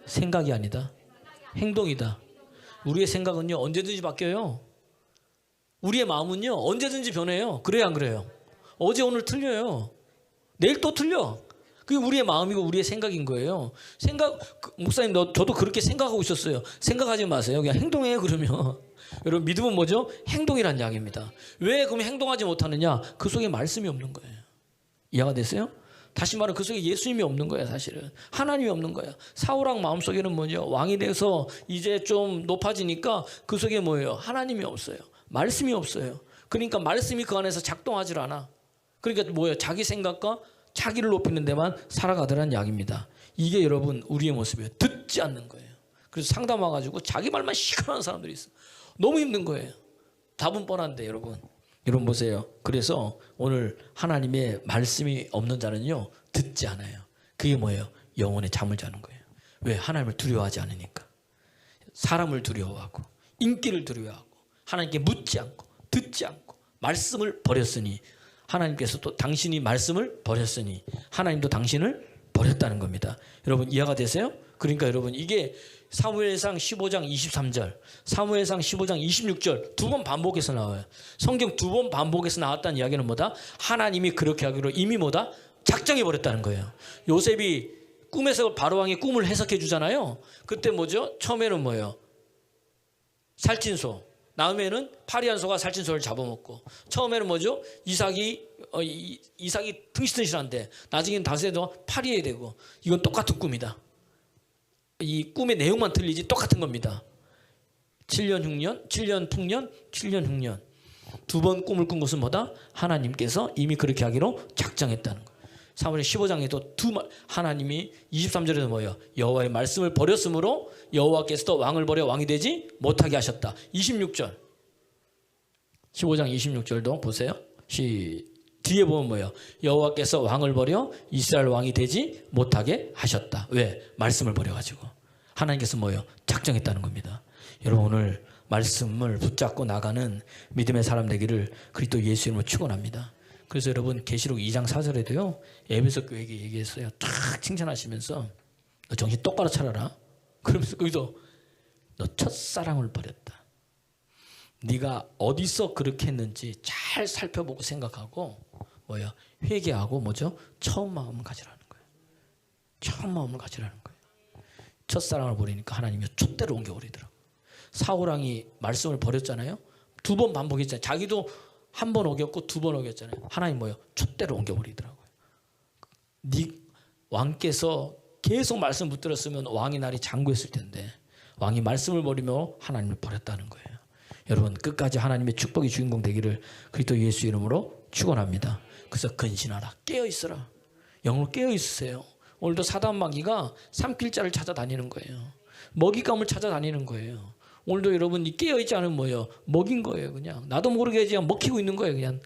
생각이 아니다. 행동이다. 우리의 생각은요 언제든지 바뀌어요. 우리의 마음은요 언제든지 변해요. 그래요 안 그래요? 어제 오늘 틀려요. 내일 또 틀려. 그게 우리의 마음이고 우리의 생각인 거예요. 목사님 저도 그렇게 생각하고 있었어요. 생각하지 마세요. 그냥 행동해요. 그러면 여러분 믿음은 뭐죠? 행동이란 이야기입니다. 왜 그럼 행동하지 못하느냐? 그 속에 말씀이 없는 거예요. 이해가 됐어요? 다시 말하면 그 속에 예수님이 없는 거예요. 사실은 하나님이 없는 거예요. 사울왕 마음속에는 뭐죠? 왕이 돼서 이제 좀 높아지니까 그 속에 뭐예요? 하나님이 없어요. 말씀이 없어요. 그러니까 말씀이 그 안에서 작동하질 않아. 그러니까 뭐예요? 자기 생각과 자기를 높이는 데만 살아가더란 이야기입니다. 이게 여러분 우리의 모습이에요. 듣지 않는 거예요. 그래서 상담 와가지고 자기 말만 시원한 사람들이 있어. 너무 힘든 거예요. 답은 뻔한데 여러분 보세요. 그래서 오늘 하나님의 말씀이 없는 자는요 듣지 않아요. 그게 뭐예요? 영혼의 잠을 자는 거예요. 왜? 하나님을 두려워하지 않으니까. 사람을 두려워하고 인기를 두려워하고 하나님께 묻지 않고 듣지 않고 말씀을 버렸으니 하나님께서 또 당신이 말씀을 버렸으니 하나님도 당신을 버렸다는 겁니다. 여러분 이해가 되세요? 그러니까 여러분 이게 사무엘상 15장 23절, 사무엘상 15장 26절 두 번 반복해서 나와요. 성경 두 번 반복해서 나왔다는 이야기는 뭐다? 하나님이 그렇게 하기로 이미 뭐다? 작정해 버렸다는 거예요. 요셉이 꿈에서 바로왕이 꿈을 해석해 주잖아요. 그때 뭐죠? 처음에는 뭐예요? 살찐소. 다음에는 파리한 소가 살찐소를 잡아먹고 처음에는 뭐죠? 이삭이 둥실둥실한데 나중에는 다윗도 파리해야 되고 이건 똑같은 꿈이다. 이 꿈의 내용만 틀리지 똑같은 겁니다. 7년 흉년, 7년 풍년, 7년 흉년. 두 번 꿈을 꾼 것은 뭐다? 하나님께서 이미 그렇게 하기로 작정했다는 거예요. 사무엘 15장에도 하나님이 23절에서 뭐예요? 여호와의 말씀을 버렸으므로 여호와께서도 왕을 버려 왕이 되지 못하게 하셨다. 26절 15장 26절도 보세요. 뒤에 보면 뭐예요? 여호와께서 왕을 버려 이스라엘 왕이 되지 못하게 하셨다. 왜? 말씀을 버려가지고. 하나님께서 뭐예요? 작정했다는 겁니다. 여러분 오늘 말씀을 붙잡고 나가는 믿음의 사람 되기를 그리스도 예수 이름으로 축원합니다. 그래서 여러분 계시록 2장 4절에도요 에베소 교회에게 얘기했어요. 탁 칭찬하시면서 너 정신 똑바로 차려라. 그러면서 거기서 너 첫사랑을 버렸다. 네가 어디서 그렇게 했는지 잘 살펴보고 생각하고 뭐야 회개하고 뭐죠? 처음 마음을 가지라는 거예요. 처음 마음을 가지라는 거예요. 첫사랑을 버리니까 하나님이 촛대로 옮겨버리더라고요. 사울왕이 말씀을 버렸잖아요. 두 번 반복했잖아요. 자기도 한 번 어겼고 두 번 어겼잖아요. 하나님 뭐예요? 촛대로 옮겨버리더라고요. 네 왕께서 계속 말씀 붙들었으면 왕의 날이 장구했을 텐데 왕이 말씀을 버리며 하나님을 버렸다는 거예요. 여러분 끝까지 하나님의 축복의 주인공 되기를 그리스도 예수 이름으로 축원합니다. 그래서 근신하라. 깨어있어라. 영으로 깨어있으세요. 오늘도 사단 마귀가 삼킬자를 찾아다니는 거예요. 먹잇감을 찾아다니는 거예요. 오늘도 여러분이 깨어있지 않으면 뭐예요? 먹인 거예요. 그냥 나도 모르게 그냥 먹히고 있는 거예요. 그냥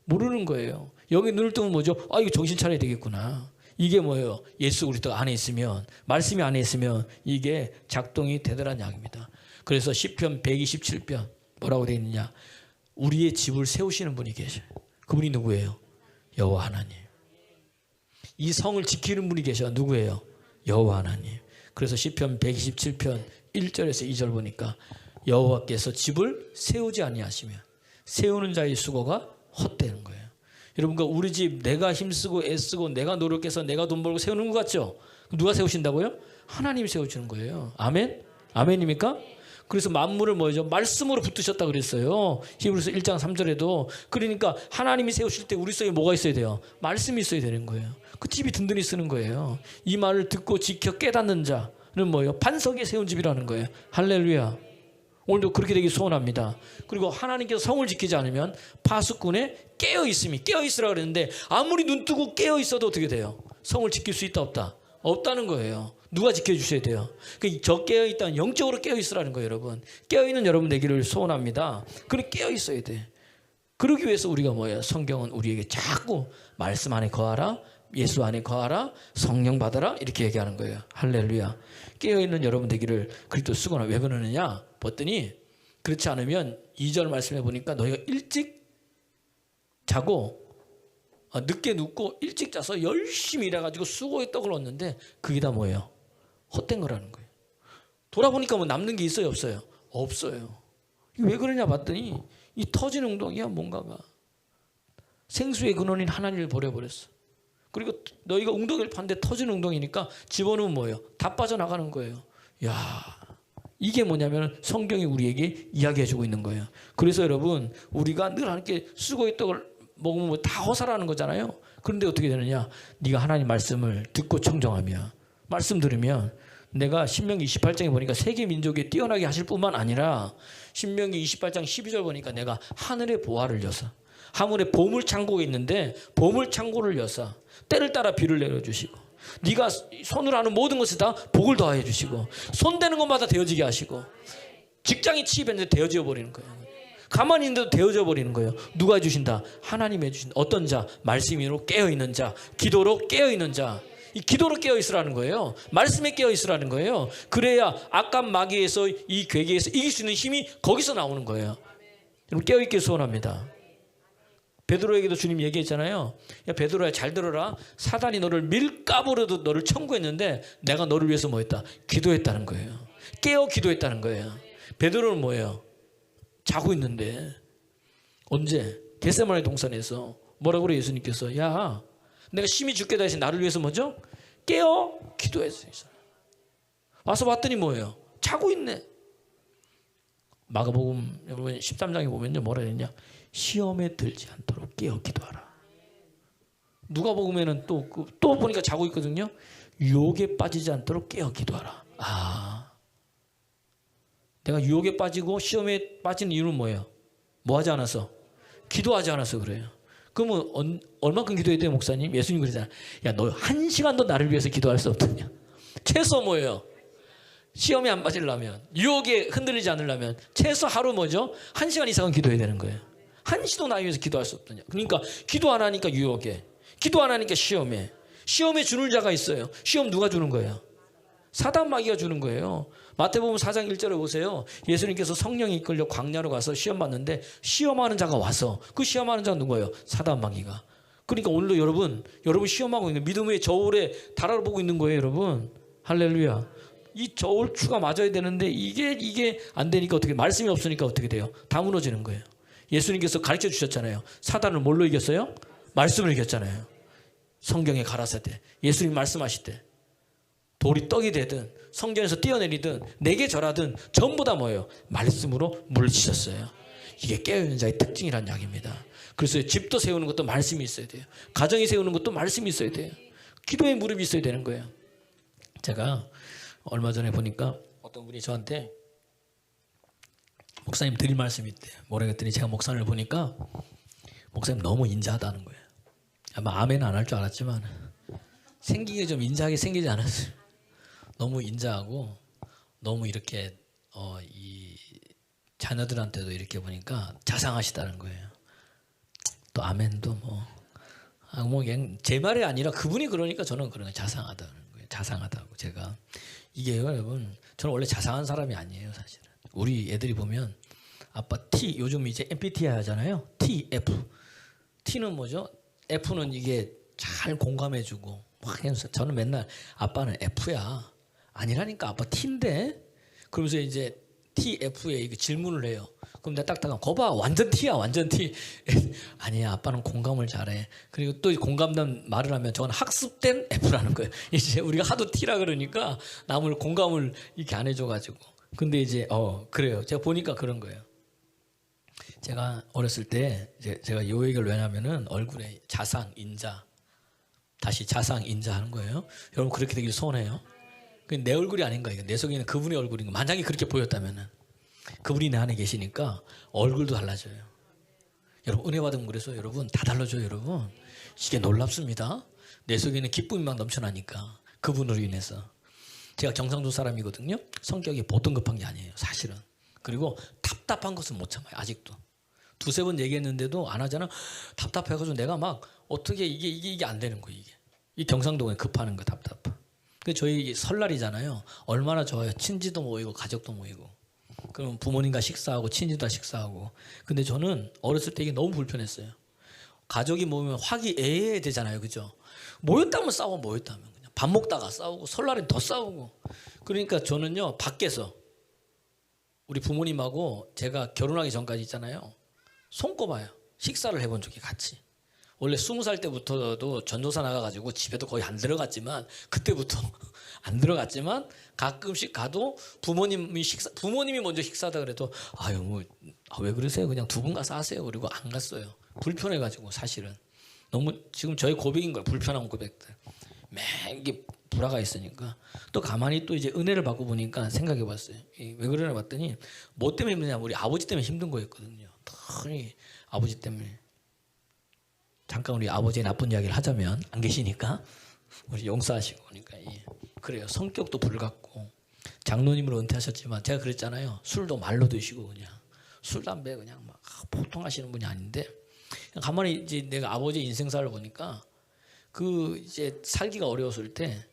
모르는 거예요. 여기 눈을 뜨면 뭐죠? 아 이거 정신 차려야 되겠구나. 이게 뭐예요? 예수 그리스도 안에 있으면 말씀이 안에 있으면 이게 작동이 되더란 이야기입니다. 그래서 시편 127편 뭐라고 되어 있느냐? 우리의 집을 세우시는 분이 계셔요. 그분이 누구예요? 여호와 하나님. 이 성을 지키는 분이 계셔. 누구예요? 여호와 하나님. 그래서 시편 127편 1절에서 2절 보니까 여호와께서 집을 세우지 아니하시면 세우는 자의 수고가 헛되는 거예요. 여러분 우리 집 내가 힘쓰고 애쓰고 내가 노력해서 내가 돈 벌고 세우는 것 같죠? 누가 세우신다고요? 하나님이 세워주는 거예요. 아멘? 아멘입니까? 그래서 만물을 뭐죠? 말씀으로 붙드셨다 그랬어요. 히브리서 1장 3절에도. 그러니까 하나님이 세우실 때 우리 속에 뭐가 있어야 돼요? 말씀이 있어야 되는 거예요. 그 집이 든든히 쓰는 거예요. 이 말을 듣고 지켜 깨닫는 자는 뭐예요? 반석에 세운 집이라는 거예요. 할렐루야. 오늘도 그렇게 되기 소원합니다. 그리고 하나님께서 성을 지키지 않으면 파수꾼의 깨어있음이, 깨어있으라 그랬는데 아무리 눈 뜨고 깨어있어도 어떻게 돼요? 성을 지킬 수 있다 없다? 없다는 거예요. 누가 지켜주셔야 돼요? 저 깨어있다는 영적으로 깨어있으라는 거예요. 여러분, 깨어있는 여러분 되기를 소원합니다. 그래 깨어있어야 돼. 그러기 위해서 우리가 뭐예요? 성경은 우리에게 자꾸 말씀 안에 거하라, 예수 안에 거하라, 성령 받아라 이렇게 얘기하는 거예요. 할렐루야. 깨어있는 여러분 되기를 그리스도 쓰거나. 왜 그러느냐 봤더니, 그렇지 않으면 2절 말씀해 보니까 너희가 일찍 자고 늦게 눕고 일찍 자서 열심히 일해가지고 수고의 떡을 얻는데 그게 다 뭐예요? 헛된 거라는 거예요. 돌아보니까 뭐 남는 게 있어요 없어요? 없어요. 왜 그러냐 봤더니 이 터진 웅덩이야 뭔가가 생수의 근원인 하나님을 버려버렸어. 그리고 너희가 웅덩이를 파는데 터진 웅덩이니까 집어넣으면 뭐예요? 다 빠져나가는 거예요. 야, 이게 뭐냐면 성경이 우리에게 이야기해주고 있는 거예요. 그래서 여러분, 우리가 늘 하나님께 수고의 떡을 먹으면 다 허사라는 거잖아요. 그런데 어떻게 되느냐? 네가 하나님 말씀을 듣고 청정하며 말씀 들으면, 내가 신명기 28장에 보니까 세계 민족에 뛰어나게 하실 뿐만 아니라 신명기 28장 12절 보니까 내가 하늘의 보화를 여서, 하늘에 보물 창고가 있는데 보물 창고를 여서 때를 따라 비를 내려주시고, 네가 손으로 하는 모든 것에 다 복을 더하여 주시고, 손대는 것마다 되어지게 하시고, 직장이 취입했는데 되어져 버리는 거예요. 가만히 있는데도 되어져 버리는 거예요. 누가 해주신다? 하나님이 해주신다. 어떤 자? 말씀으로 깨어있는 자, 기도로 깨어있는 자. 이 기도로 깨어있으라는 거예요. 말씀에 깨어있으라는 거예요. 그래야 악한 마귀에서, 이 괴계에서 이길 수 있는 힘이 거기서 나오는 거예요. 여러분, 깨어있길 소원합니다. 베드로에게도 주님 얘기했잖아요. 야 베드로야, 잘 들어라. 사단이 너를 밀가부로도 너를 청구했는데 내가 너를 위해서 뭐 했다? 기도했다는 거예요. 깨어 기도했다는 거예요. 베드로는 뭐예요? 자고 있는데, 언제? 겟세마네 동산에서 뭐라고 그래 예수님께서? 야, 내가 심히 죽게 하신 나를 위해서 뭐죠? 깨어 기도했어요. 와서 봤더니 뭐예요? 자고 있네. 마가복음 여러분 13장에 보면요, 뭐라 했냐? 시험에 들지 않도록 깨어 기도하라. 누가복음에는 또 보니까 자고 있거든요. 유혹에 빠지지 않도록 깨어 기도하라. 아, 내가 유혹에 빠지고 시험에 빠진 이유는 뭐예요? 뭐 하지 않아서? 기도하지 않아서 그래요. 그러면 얼마큼 기도해야 돼요, 목사님? 예수님 그러잖아요. 야, 너 1시간도 나를 위해서 기도할 수 없더냐? 최소 뭐예요? 시험에 안 빠지려면, 유혹에 흔들리지 않으려면 최소 하루 뭐죠? 1시간 이상은 기도해야 되는 거예요. 1시도 나를 위해서 기도할 수 없더냐? 그러니까 기도 안 하니까 유혹에, 기도 안 하니까 시험에 주는 자가 있어요. 시험 누가 주는 거예요? 사단 마귀가 주는 거예요. 마태복음 4장 1절에 보세요. 예수님께서 성령이 이끌려 광야로 가서 시험 받는데 시험하는 자가 와서, 그 시험하는 자가 누구예요? 사단 마귀가. 그러니까 오늘도 여러분 시험하고 있는, 믿음의 저울에 달아보고 있는 거예요, 여러분. 할렐루야. 이 저울추가 맞아야 되는데 이게 안 되니까 어떻게, 말씀이 없으니까 어떻게 돼요? 다 무너지는 거예요. 예수님께서 가르쳐 주셨잖아요. 사단을 뭘로 이겼어요? 말씀을 이겼잖아요. 성경에 가라사대, 예수님 말씀하실 때 돌이 떡이 되든 성전에서 뛰어내리든 내게 절하든 전부 다 뭐예요? 말씀으로 물리치셨어요. 이게 깨어있는 자의 특징이란 이야기입니다. 그래서 집도 세우는 것도 말씀이 있어야 돼요. 가정이 세우는 것도 말씀이 있어야 돼요. 기도의 무릎이 있어야 되는 거예요. 제가 얼마 전에 보니까 어떤 분이 저한테 목사님 드릴 말씀이 있대요. 뭐라 그랬더니 제가 목사님을 보니까 목사님 너무 인자하다는 거예요. 아마 아멘 안 할 줄 알았지만 생기게 좀 인자하게 생기지 않았어요. 너무 인자하고 너무 이렇게 이 자녀들한테도 이렇게 보니까 자상하시다는 거예요. 또 아멘도 뭐 그냥 제 말이 아니라 그분이 그러니까 저는 그런 거예요. 자상하다는 거예요. 자상하다고. 제가 이게요, 여러분, 저는 원래 자상한 사람이 아니에요, 사실은. 우리 애들이 보면 아빠 T, 요즘 이제 MBTI 하잖아요. T, F. T는 뭐죠? F는 이게 잘 공감해주고 막 해서, 저는 맨날 아빠는 F야. 아니라니까, 아빠 T인데. 그러면서 이제 TF에 질문을 해요. 그럼 내가 딱딱하면 거봐, 완전 T야, 완전 T. 아니야, 아빠는 공감을 잘해. 그리고 또 공감된 말을 하면 저건 학습된 F라는 거예요. 이제 우리가 하도 T라 그러니까 남을 공감을 이렇게 안 해줘가지고. 근데 이제 그래요. 제가 보니까 그런 거예요. 제가 어렸을 때 제가 요 얘기를 왜 하냐면은 얼굴에 자상, 인자, 다시 자상, 인자 하는 거예요. 여러분 그렇게 되길 소원해요. 내 얼굴이 아닌가 이거. 내 속에 있는 그분의 얼굴인 거. 만약에 그렇게 보였다면은 그분이 내 안에 계시니까 얼굴도 달라져요. 여러분 은혜 받으면 그래서 여러분 다 달라져요. 여러분 이게 놀랍습니다. 내 속에 있는 기쁨이 막 넘쳐나니까 그분으로 인해서. 제가 경상도 사람이거든요. 성격이 보통 급한 게 아니에요. 사실은. 그리고 답답한 것은 못 참아요. 아직도. 두세 번 얘기했는데도 안 하잖아. 답답해가지고 내가 막 어떻게 이게 안 되는 거예요. 이 경상도에 급하는 거 답답해. 그 저희 설날이잖아요. 얼마나 좋아요. 친지도 모이고 가족도 모이고. 그럼 부모님과 식사하고 친지도 식사하고. 근데 저는 어렸을 때 이게 너무 불편했어요. 가족이 모이면 화기애애되잖아요. 그죠? 모였다면 싸워 모였다면 그냥 밥 먹다가 싸우고 설날엔 더 싸우고. 그러니까 저는요 밖에서 우리 부모님하고 제가 결혼하기 전까지 있잖아요. 손꼽아요. 식사를 해본 적이 같이. 원래 20살 때부터도 전도사 나가가지고 집에도 거의 안 들어갔지만 그때부터 안 들어갔지만 가끔씩 가도 부모님이 먼저 식사하다 그래도 아유 왜 그러세요? 그냥 두 분 가서 하세요. 그리고 안 갔어요. 불편해가지고 사실은 너무 지금 저희 고백인 거예요. 불편한 고백들. 이게 불화가 있으니까 또 가만히 또 이제 은혜를 받고 보니까 생각해봤어요. 왜 그러나 봤더니 뭐 때문에 힘드냐? 우리 아버지 때문에 힘든 거였거든요. 아버지 때문에. 잠깐 우리 아버지의 나쁜 이야기를 하자면 안 계시니까 우리 용서하시고 그러니까 그래요. 성격도 불같고 장로님으로 은퇴하셨지만 제가 그랬잖아요. 술도 말로 드시고 그냥 술 담배 그냥 막 보통 하시는 분이 아닌데 가만히 이제 내가 아버지 인생사를 보니까 그 이제 살기가 어려웠을 때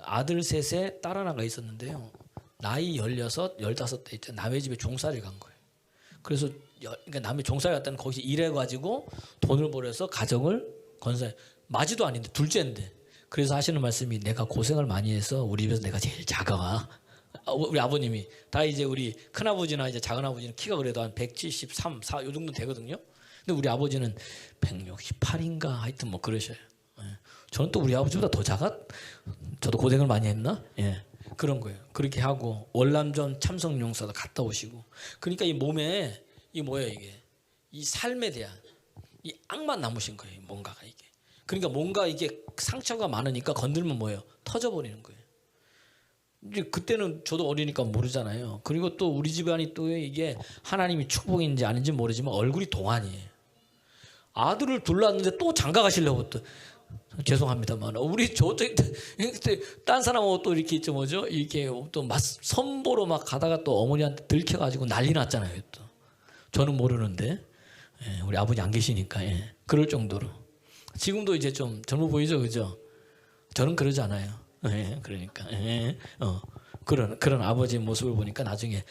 아들 셋에 딸 하나가 있었는데요. 나이 16, 15대 이때 남의 집에 종살이 간 거예요. 그래서 그러니까 남의 종살이 갔다는 거기서 일해가지고 돈을 벌여서 가정을 건설. 마지도 아닌데 둘째인데. 그래서 하시는 말씀이 내가 고생을 많이 해서 우리 집에서 내가 제일 작아. 우리 아버님이 다 이제 우리 큰아버지나 이제 작은아버지는 키가 그래도 한 173, 4 요 정도 되거든요. 근데 우리 아버지는 168인가 하여튼 뭐 그러셔요. 저는 또 우리 아버지보다 더 작아. 저도 고생을 많이 했나? 그런 거예요. 그렇게 하고 월남전 참성용사도 갔다 오시고. 그러니까 이 몸에 이 뭐예요 이게? 이 삶에 대한 이 악만 남으신 거예요. 뭔가가 이게. 그러니까 뭔가 이게 상처가 많으니까 건들면 뭐예요? 터져버리는 거예요. 이제 그때는 저도 어리니까 모르잖아요. 그리고 또 우리 집안이 또 이게 하나님이 축복인지 아닌지 모르지만 얼굴이 동안이에요. 아들을 둘렀는데 또 장가 가시려고 또 죄송합니다만 우리 저때 딴 사람하고 또 이렇게 있죠 뭐죠? 이렇게 또 선보러 막 가다가 또 어머니한테 들켜가지고 난리 났잖아요. 또 저는 모르는데 우리 아버지 안 계시니까 그럴 정도로 지금도 이제 좀 젊어 보이죠, 그죠? 저는 그러지 않아요. 그러니까 그런 아버지의 모습을 보니까 나중에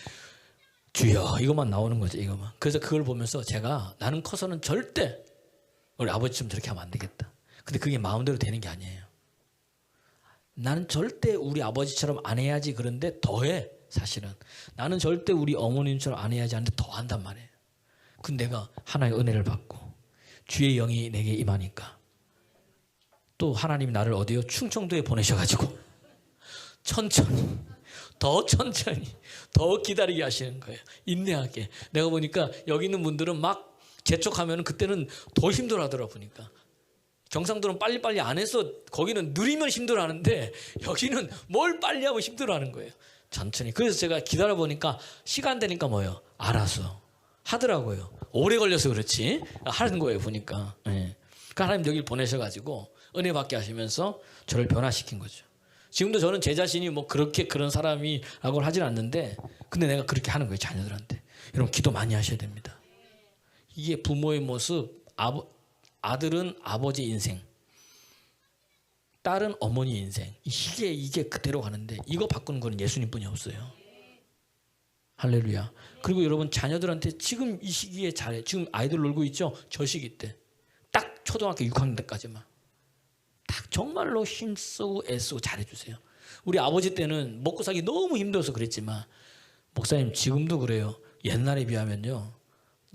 주여 이것만 나오는 거죠, 이것만. 그래서 그걸 보면서 제가 나는 커서는 절대 우리 아버지처럼 저렇게 하면 안 되겠다. 근데 그게 마음대로 되는 게 아니에요. 나는 절대 우리 아버지처럼 안 해야지. 그런데 더해. 사실은 나는 절대 우리 어머님처럼 안 해야지 하는데 더 한단 말이에요. 근데 내가 하나의 은혜를 받고 주의 영이 내게 임하니까 또 하나님이 나를 어디요? 충청도에 보내셔가지고 천천히 더 기다리게 하시는 거예요. 인내하게. 내가 보니까 여기 있는 분들은 막 재촉하면 그때는 더 힘들어하더라 보니까. 경상도는 빨리빨리 안 해서 거기는 느리면 힘들어하는데 여기는 뭘 빨리 하면 힘들어하는 거예요. 천천히. 그래서 제가 기다려보니까 시간 되니까 뭐예요? 알아서 하더라고요. 오래 걸려서 그렇지 하는 거예요 보니까. 그러니까 하나님 여기를 보내셔가지고 은혜 받게 하시면서 저를 변화시킨 거죠. 지금도 저는 제 자신이 뭐 그렇게 그런 사람이라고 하진 않는데 근데 내가 그렇게 하는 거예요 자녀들한테. 여러분 기도 많이 하셔야 됩니다. 이게 부모의 모습. 아들은 아버지 인생, 딸은 어머니 인생. 이게 그대로 가는데 이거 바꾸는 거는 예수님뿐이 없어요. 할렐루야. 그리고 여러분 자녀들한테 지금 이 시기에 잘해. 지금 아이들 놀고 있죠? 저 시기 때 딱 초등학교 6학년 때까지만 딱 정말로 힘쓰고 애쓰고 잘해주세요. 우리 아버지 때는 먹고 살기 너무 힘들어서 그랬지만 목사님 지금도 그래요. 옛날에 비하면요.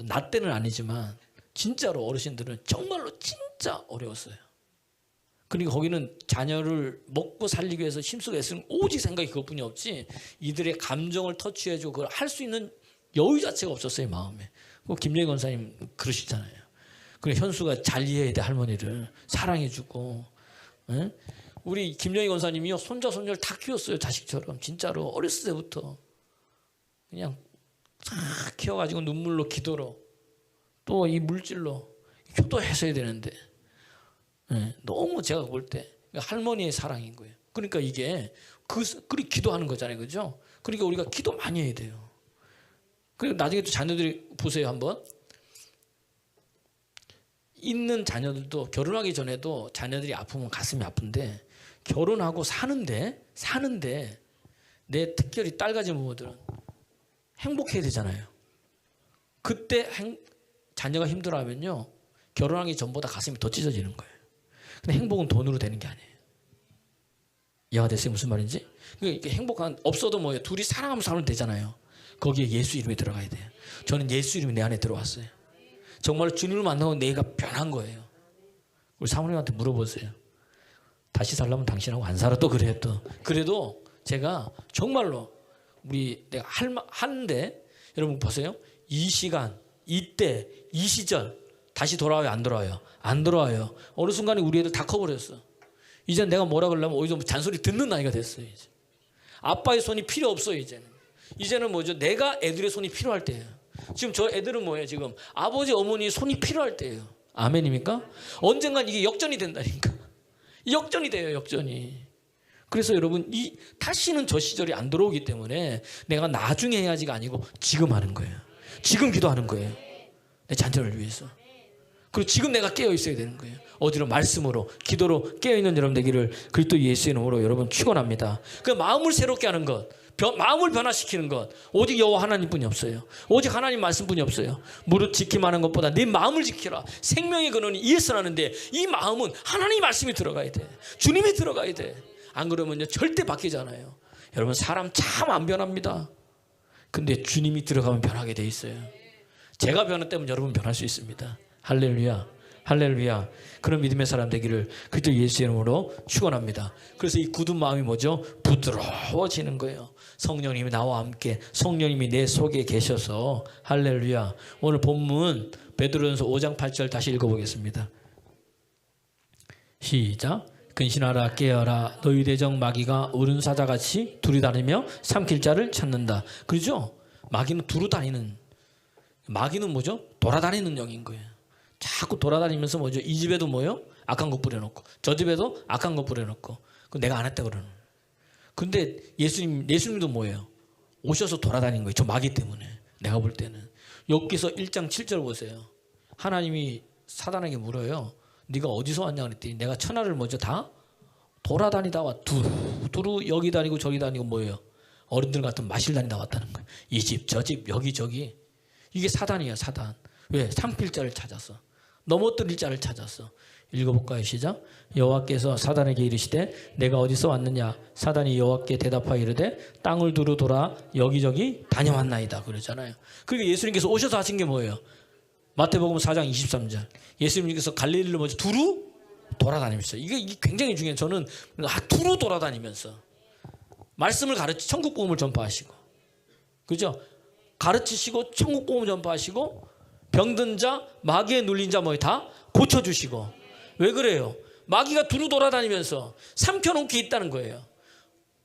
나 때는 아니지만 진짜로 어르신들은 정말로 진짜 어려웠어요. 그러니까 거기는 자녀를 먹고 살리기 위해서 힘쓰고 애쓰는 오직 생각이 그것뿐이 없지 이들의 감정을 터치해주고 그걸 할 수 있는 여유 자체가 없었어요. 마음에. 김영희 권사님 그러시잖아요. 그래 현수가 잘 이해해야 돼. 할머니를 사랑해주고. 에? 우리 김영희 권사님이요 손자 손녀를 다 키웠어요. 자식처럼. 진짜로 어렸을 때부터 그냥 싹 키워가지고 눈물로 기도로 또 이 물질로 효도했어야 되는데 너무 제가 볼 때 할머니의 사랑인 거예요. 그러니까 이게 그리 기도하는 거잖아요, 그죠? 그러니까 우리가 기도 많이 해야 돼요. 그리고 나중에 또 자녀들이 보세요 한번. 있는 자녀들도 결혼하기 전에도 자녀들이 아프면 가슴이 아픈데 결혼하고 사는데 내 특별히 딸 가진 부모들은 행복해야 되잖아요. 그때 자녀가 힘들어하면요 결혼하기 전보다 가슴이 더 찢어지는 거예요. 근데 행복은 돈으로 되는 게 아니에요. 이해가 됐어요? 무슨 말인지? 그러니까 행복한 없어도 뭐예요? 둘이 사랑하면서 살면 되잖아요. 거기에 예수 이름이 들어가야 돼요. 저는 예수 이름이 내 안에 들어왔어요. 정말 주님을 만나고 내가 변한 거예요. 우리 사모님한테 물어보세요. 다시 살려면 당신하고 안 살아. 또 그래요. 또 그래도 제가 정말로 내가 하는데 여러분 보세요. 이 시간, 이때, 이 시절 다시 돌아와요? 안 돌아와요? 안 돌아와요. 어느 순간에 우리 애들 다 커버렸어. 이제 내가 뭐라 그러려면 오히려 잔소리 듣는 나이가 됐어요. 이제. 아빠의 손이 필요 없어요. 이제는 뭐죠? 내가 애들의 손이 필요할 때예요. 지금 저 애들은 뭐예요? 지금 아버지 어머니 손이 필요할 때예요. 아멘입니까? 언젠간 이게 역전이 된다니까. 역전이 돼요. 역전이. 그래서 여러분 다시는 저 시절이 안 들어오기 때문에 내가 나중에 해야지가 아니고 지금 하는 거예요. 지금 기도하는 거예요. 내 자녀를 위해서. 그리고 지금 내가 깨어 있어야 되는 거예요. 어디로? 말씀으로, 기도로 깨어 있는 여러분 되기를 그리스도 예수의 이름으로 여러분 축원합니다. 그 마음을 새롭게 하는 것, 마음을 변화시키는 것, 오직 여호와 하나님뿐이 없어요. 오직 하나님 말씀뿐이 없어요. 무릇 지킴하는 것보다 네 마음을 지키라. 생명의 근원이 이에서 나는데 이 마음은 하나님 말씀이 들어가야 돼. 주님이 들어가야 돼. 안 그러면요 절대 바뀌잖아요. 여러분 사람 참 안 변합니다. 근데 주님이 들어가면 변하게 돼 있어요. 제가 변했다면 여러분 변할 수 있습니다. 할렐루야, 할렐루야. 그런 믿음의 사람 되기를 그리스도 예수의 이름으로 축원합니다. 그래서 이 굳은 마음이 뭐죠? 부드러워지는 거예요. 성령님이 나와 함께, 성령님이 내 속에 계셔서. 할렐루야. 오늘 본문 베드로전서 5장 8절 다시 읽어보겠습니다. 시작. 근신하라 깨어라 너희 대적 마귀가 우는 사자같이 두루다니며 삼킬 자를 찾는다. 그렇죠? 마귀는 두루다니는, 마귀는 뭐죠? 돌아다니는 영인 거예요. 자꾸 돌아다니면서 뭐죠? 이 집에도 뭐요? 악한 거 뿌려놓고 저 집에도 악한 거 뿌려놓고 내가 안 했다 그러는. 근데 예수님도 뭐예요? 오셔서 돌아다니는 거예요. 저 마귀 때문에. 내가 볼 때는 여기서 1장 7절 보세요. 하나님이 사단에게 물어요. 네가 어디서 왔냐 그랬더니 내가 천하를 먼저 다 돌아다니다 왔. 두루 여기 다니고 저기 다니고 뭐예요? 어른들 같은 마실 다니다 왔다는 거예요. 이 집 저 집 여기 저기. 이게 사단이야 사단. 왜? 삼킬 자를 찾았어. 넘어뜨릴 자를 찾았어. 읽어볼까요? 시작. 여호와께서 사단에게 이르시되 내가 어디서 왔느냐. 사단이 여호와께 대답하여 이르되 땅을 두루 돌아 여기저기 다녀왔나이다 그러잖아요. 그러니까 예수님께서 오셔서 하신 게 뭐예요? 마태복음 4장 23절. 예수님께서 갈릴리를 먼저 두루 돌아다니면서. 이게 굉장히 중요해요. 저는 두루 돌아다니면서 말씀을 천국 복음을 전파하시고, 그죠? 가르치시고 천국 복음 전파하시고 병든 자, 마귀에 눌린 자 뭐 다 고쳐주시고. 왜 그래요? 마귀가 두루 돌아다니면서 삼켜놓기 있다는 거예요.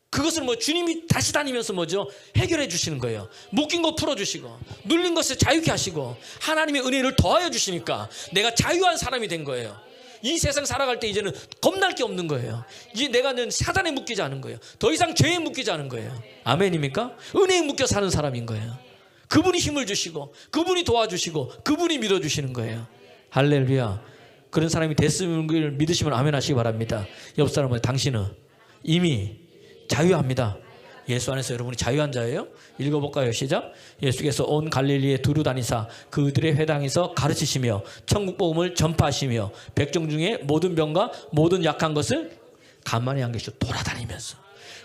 그것을 주님이 다시 다니면서 뭐죠? 해결해 주시는 거예요. 묶인 거 풀어주시고 눌린 것을 자유케 하시고 하나님의 은혜를 더하여 주시니까 내가 자유한 사람이 된 거예요. 이 세상 살아갈 때 이제는 겁날 게 없는 거예요. 이제 내가 사단에 묶이지 않은 거예요. 더 이상 죄에 묶이지 않은 거예요. 아멘입니까? 은혜에 묶여 사는 사람인 거예요. 그분이 힘을 주시고 그분이 도와주시고 그분이 믿어주시는 거예요. 할렐루야. 그런 사람이 됐음을 믿으시면 아멘 하시기 바랍니다. 옆 사람은 당신은 이미 자유합니다. 예수 안에서 여러분이 자유한 자예요. 읽어볼까요? 시작. 예수께서 온 갈릴리에 두루 다니사 그들의 회당에서 가르치시며 천국 복음을 전파하시며 백정 중에 모든 병과 모든 약한 것을 가만히 안 계시고 돌아다니면서.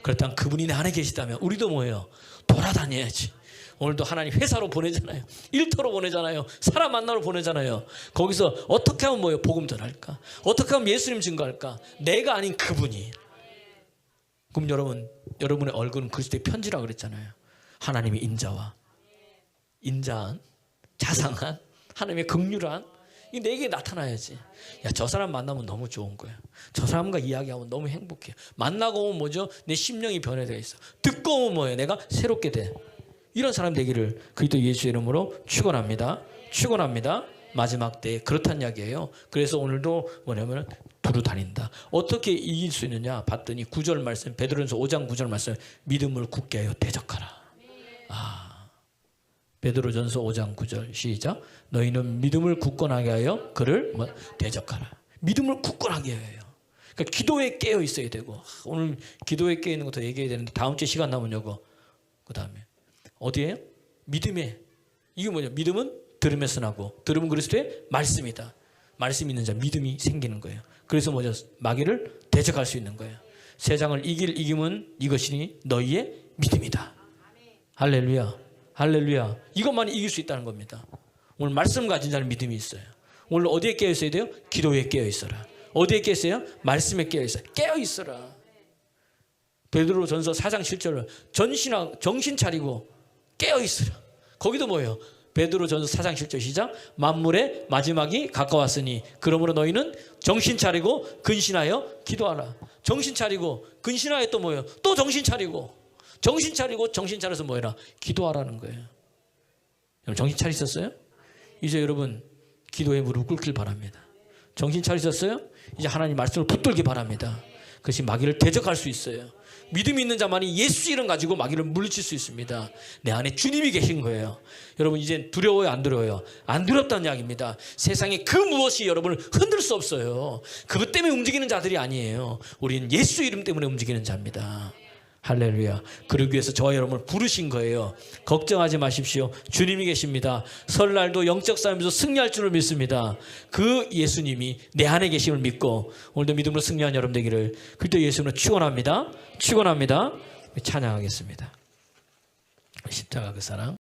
그렇다면 그분이 내 안에 계시다면 우리도 뭐예요? 돌아다녀야지. 오늘도 하나님 회사로 보내잖아요. 일터로 보내잖아요. 사람 만나러 보내잖아요. 거기서 어떻게 하면 뭐예요? 복음 전할까? 어떻게 하면 예수님 증거할까? 내가 아닌 그분이. 그럼 여러분의 얼굴은 그리스도의 편지라 그랬잖아요. 하나님의 인자한, 자상한, 하나님의 긍휼한 이 내게 나타나야지. 야, 저 사람 만나면 너무 좋은 거야. 저 사람과 이야기하면 너무 행복해. 만나고 오면 뭐죠? 내 심령이 변화되어 있어. 듣고 오면 뭐예요? 내가 새롭게 돼. 이런 사람 되기를 그리스도 예수의 이름으로 축원합니다. 마지막 때에 그렇단 이야기예요. 그래서 오늘도 뭐냐면 두루 다닌다. 어떻게 이길 수 있느냐 봤더니 9절 말씀, 베드로전서 5장 9절 말씀, 믿음을 굳게 하여 대적하라. 베드로전서 5장 9절 시작. 너희는 믿음을 굳건하게 하여 그를 대적하라. 믿음을 굳건하게 해요. 그러니까 기도에 깨어 있어야 되고, 오늘 기도에 깨어 있는 것도 얘기해야 되는데 다음 주에 시간 남으면 요거. 그 다음에 어디에요? 믿음에. 이게 뭐냐? 믿음은 들음에서 나고, 들음은 그리스도의 말씀이다. 말씀 있는 자 믿음이 생기는 거예요. 그래서 뭐죠? 마귀를 대적할 수 있는 거예요. 세상을 이길 이김은 이것이니 너희의 믿음이다. 할렐루야. 이것만 이길 수 있다는 겁니다. 오늘 말씀 가진 자는 믿음이 있어요. 오늘 어디에 깨어 있어야 돼요? 기도에 깨어 있어라. 어디에 깨어 있어요? 말씀에 깨어 있어요. 깨어 있어라. 베드로전서 4장 7절을 정신 차리고 깨어 있으라. 거기도 뭐예요? 베드로전서 4장 7절 시작. 만물의 마지막이 가까웠으니 그러므로 너희는 정신 차리고 근신하여 기도하라. 정신 차리고 근신하여 또 뭐예요? 또 정신 차리고 정신 차려서 뭐해라? 기도하라는 거예요. 여러분 정신 차리셨어요? 이제 여러분 기도에 무릎 꿇길 바랍니다. 정신 차리셨어요? 이제 하나님 말씀을 붙들기 바랍니다. 그것이 마귀를 대적할 수 있어요. 믿음이 있는 자만이 예수 이름 가지고 마귀를 물리칠 수 있습니다. 내 안에 주님이 계신 거예요. 여러분 이제 두려워요? 안 두려워요? 안 두렵다는 이야기입니다. 세상에 그 무엇이 여러분을 흔들 수 없어요. 그것 때문에 움직이는 자들이 아니에요. 우리는 예수 이름 때문에 움직이는 자입니다. 할렐루야. 그러기 위해서 저와 여러분을 부르신 거예요. 걱정하지 마십시오. 주님이 계십니다. 설날도 영적 싸움에서 승리할 줄을 믿습니다. 그 예수님이 내 안에 계심을 믿고 오늘도 믿음으로 승리한 여러분 되기를 그리스도 예수님으로 축원합니다. 찬양하겠습니다. 십자가 그 사랑.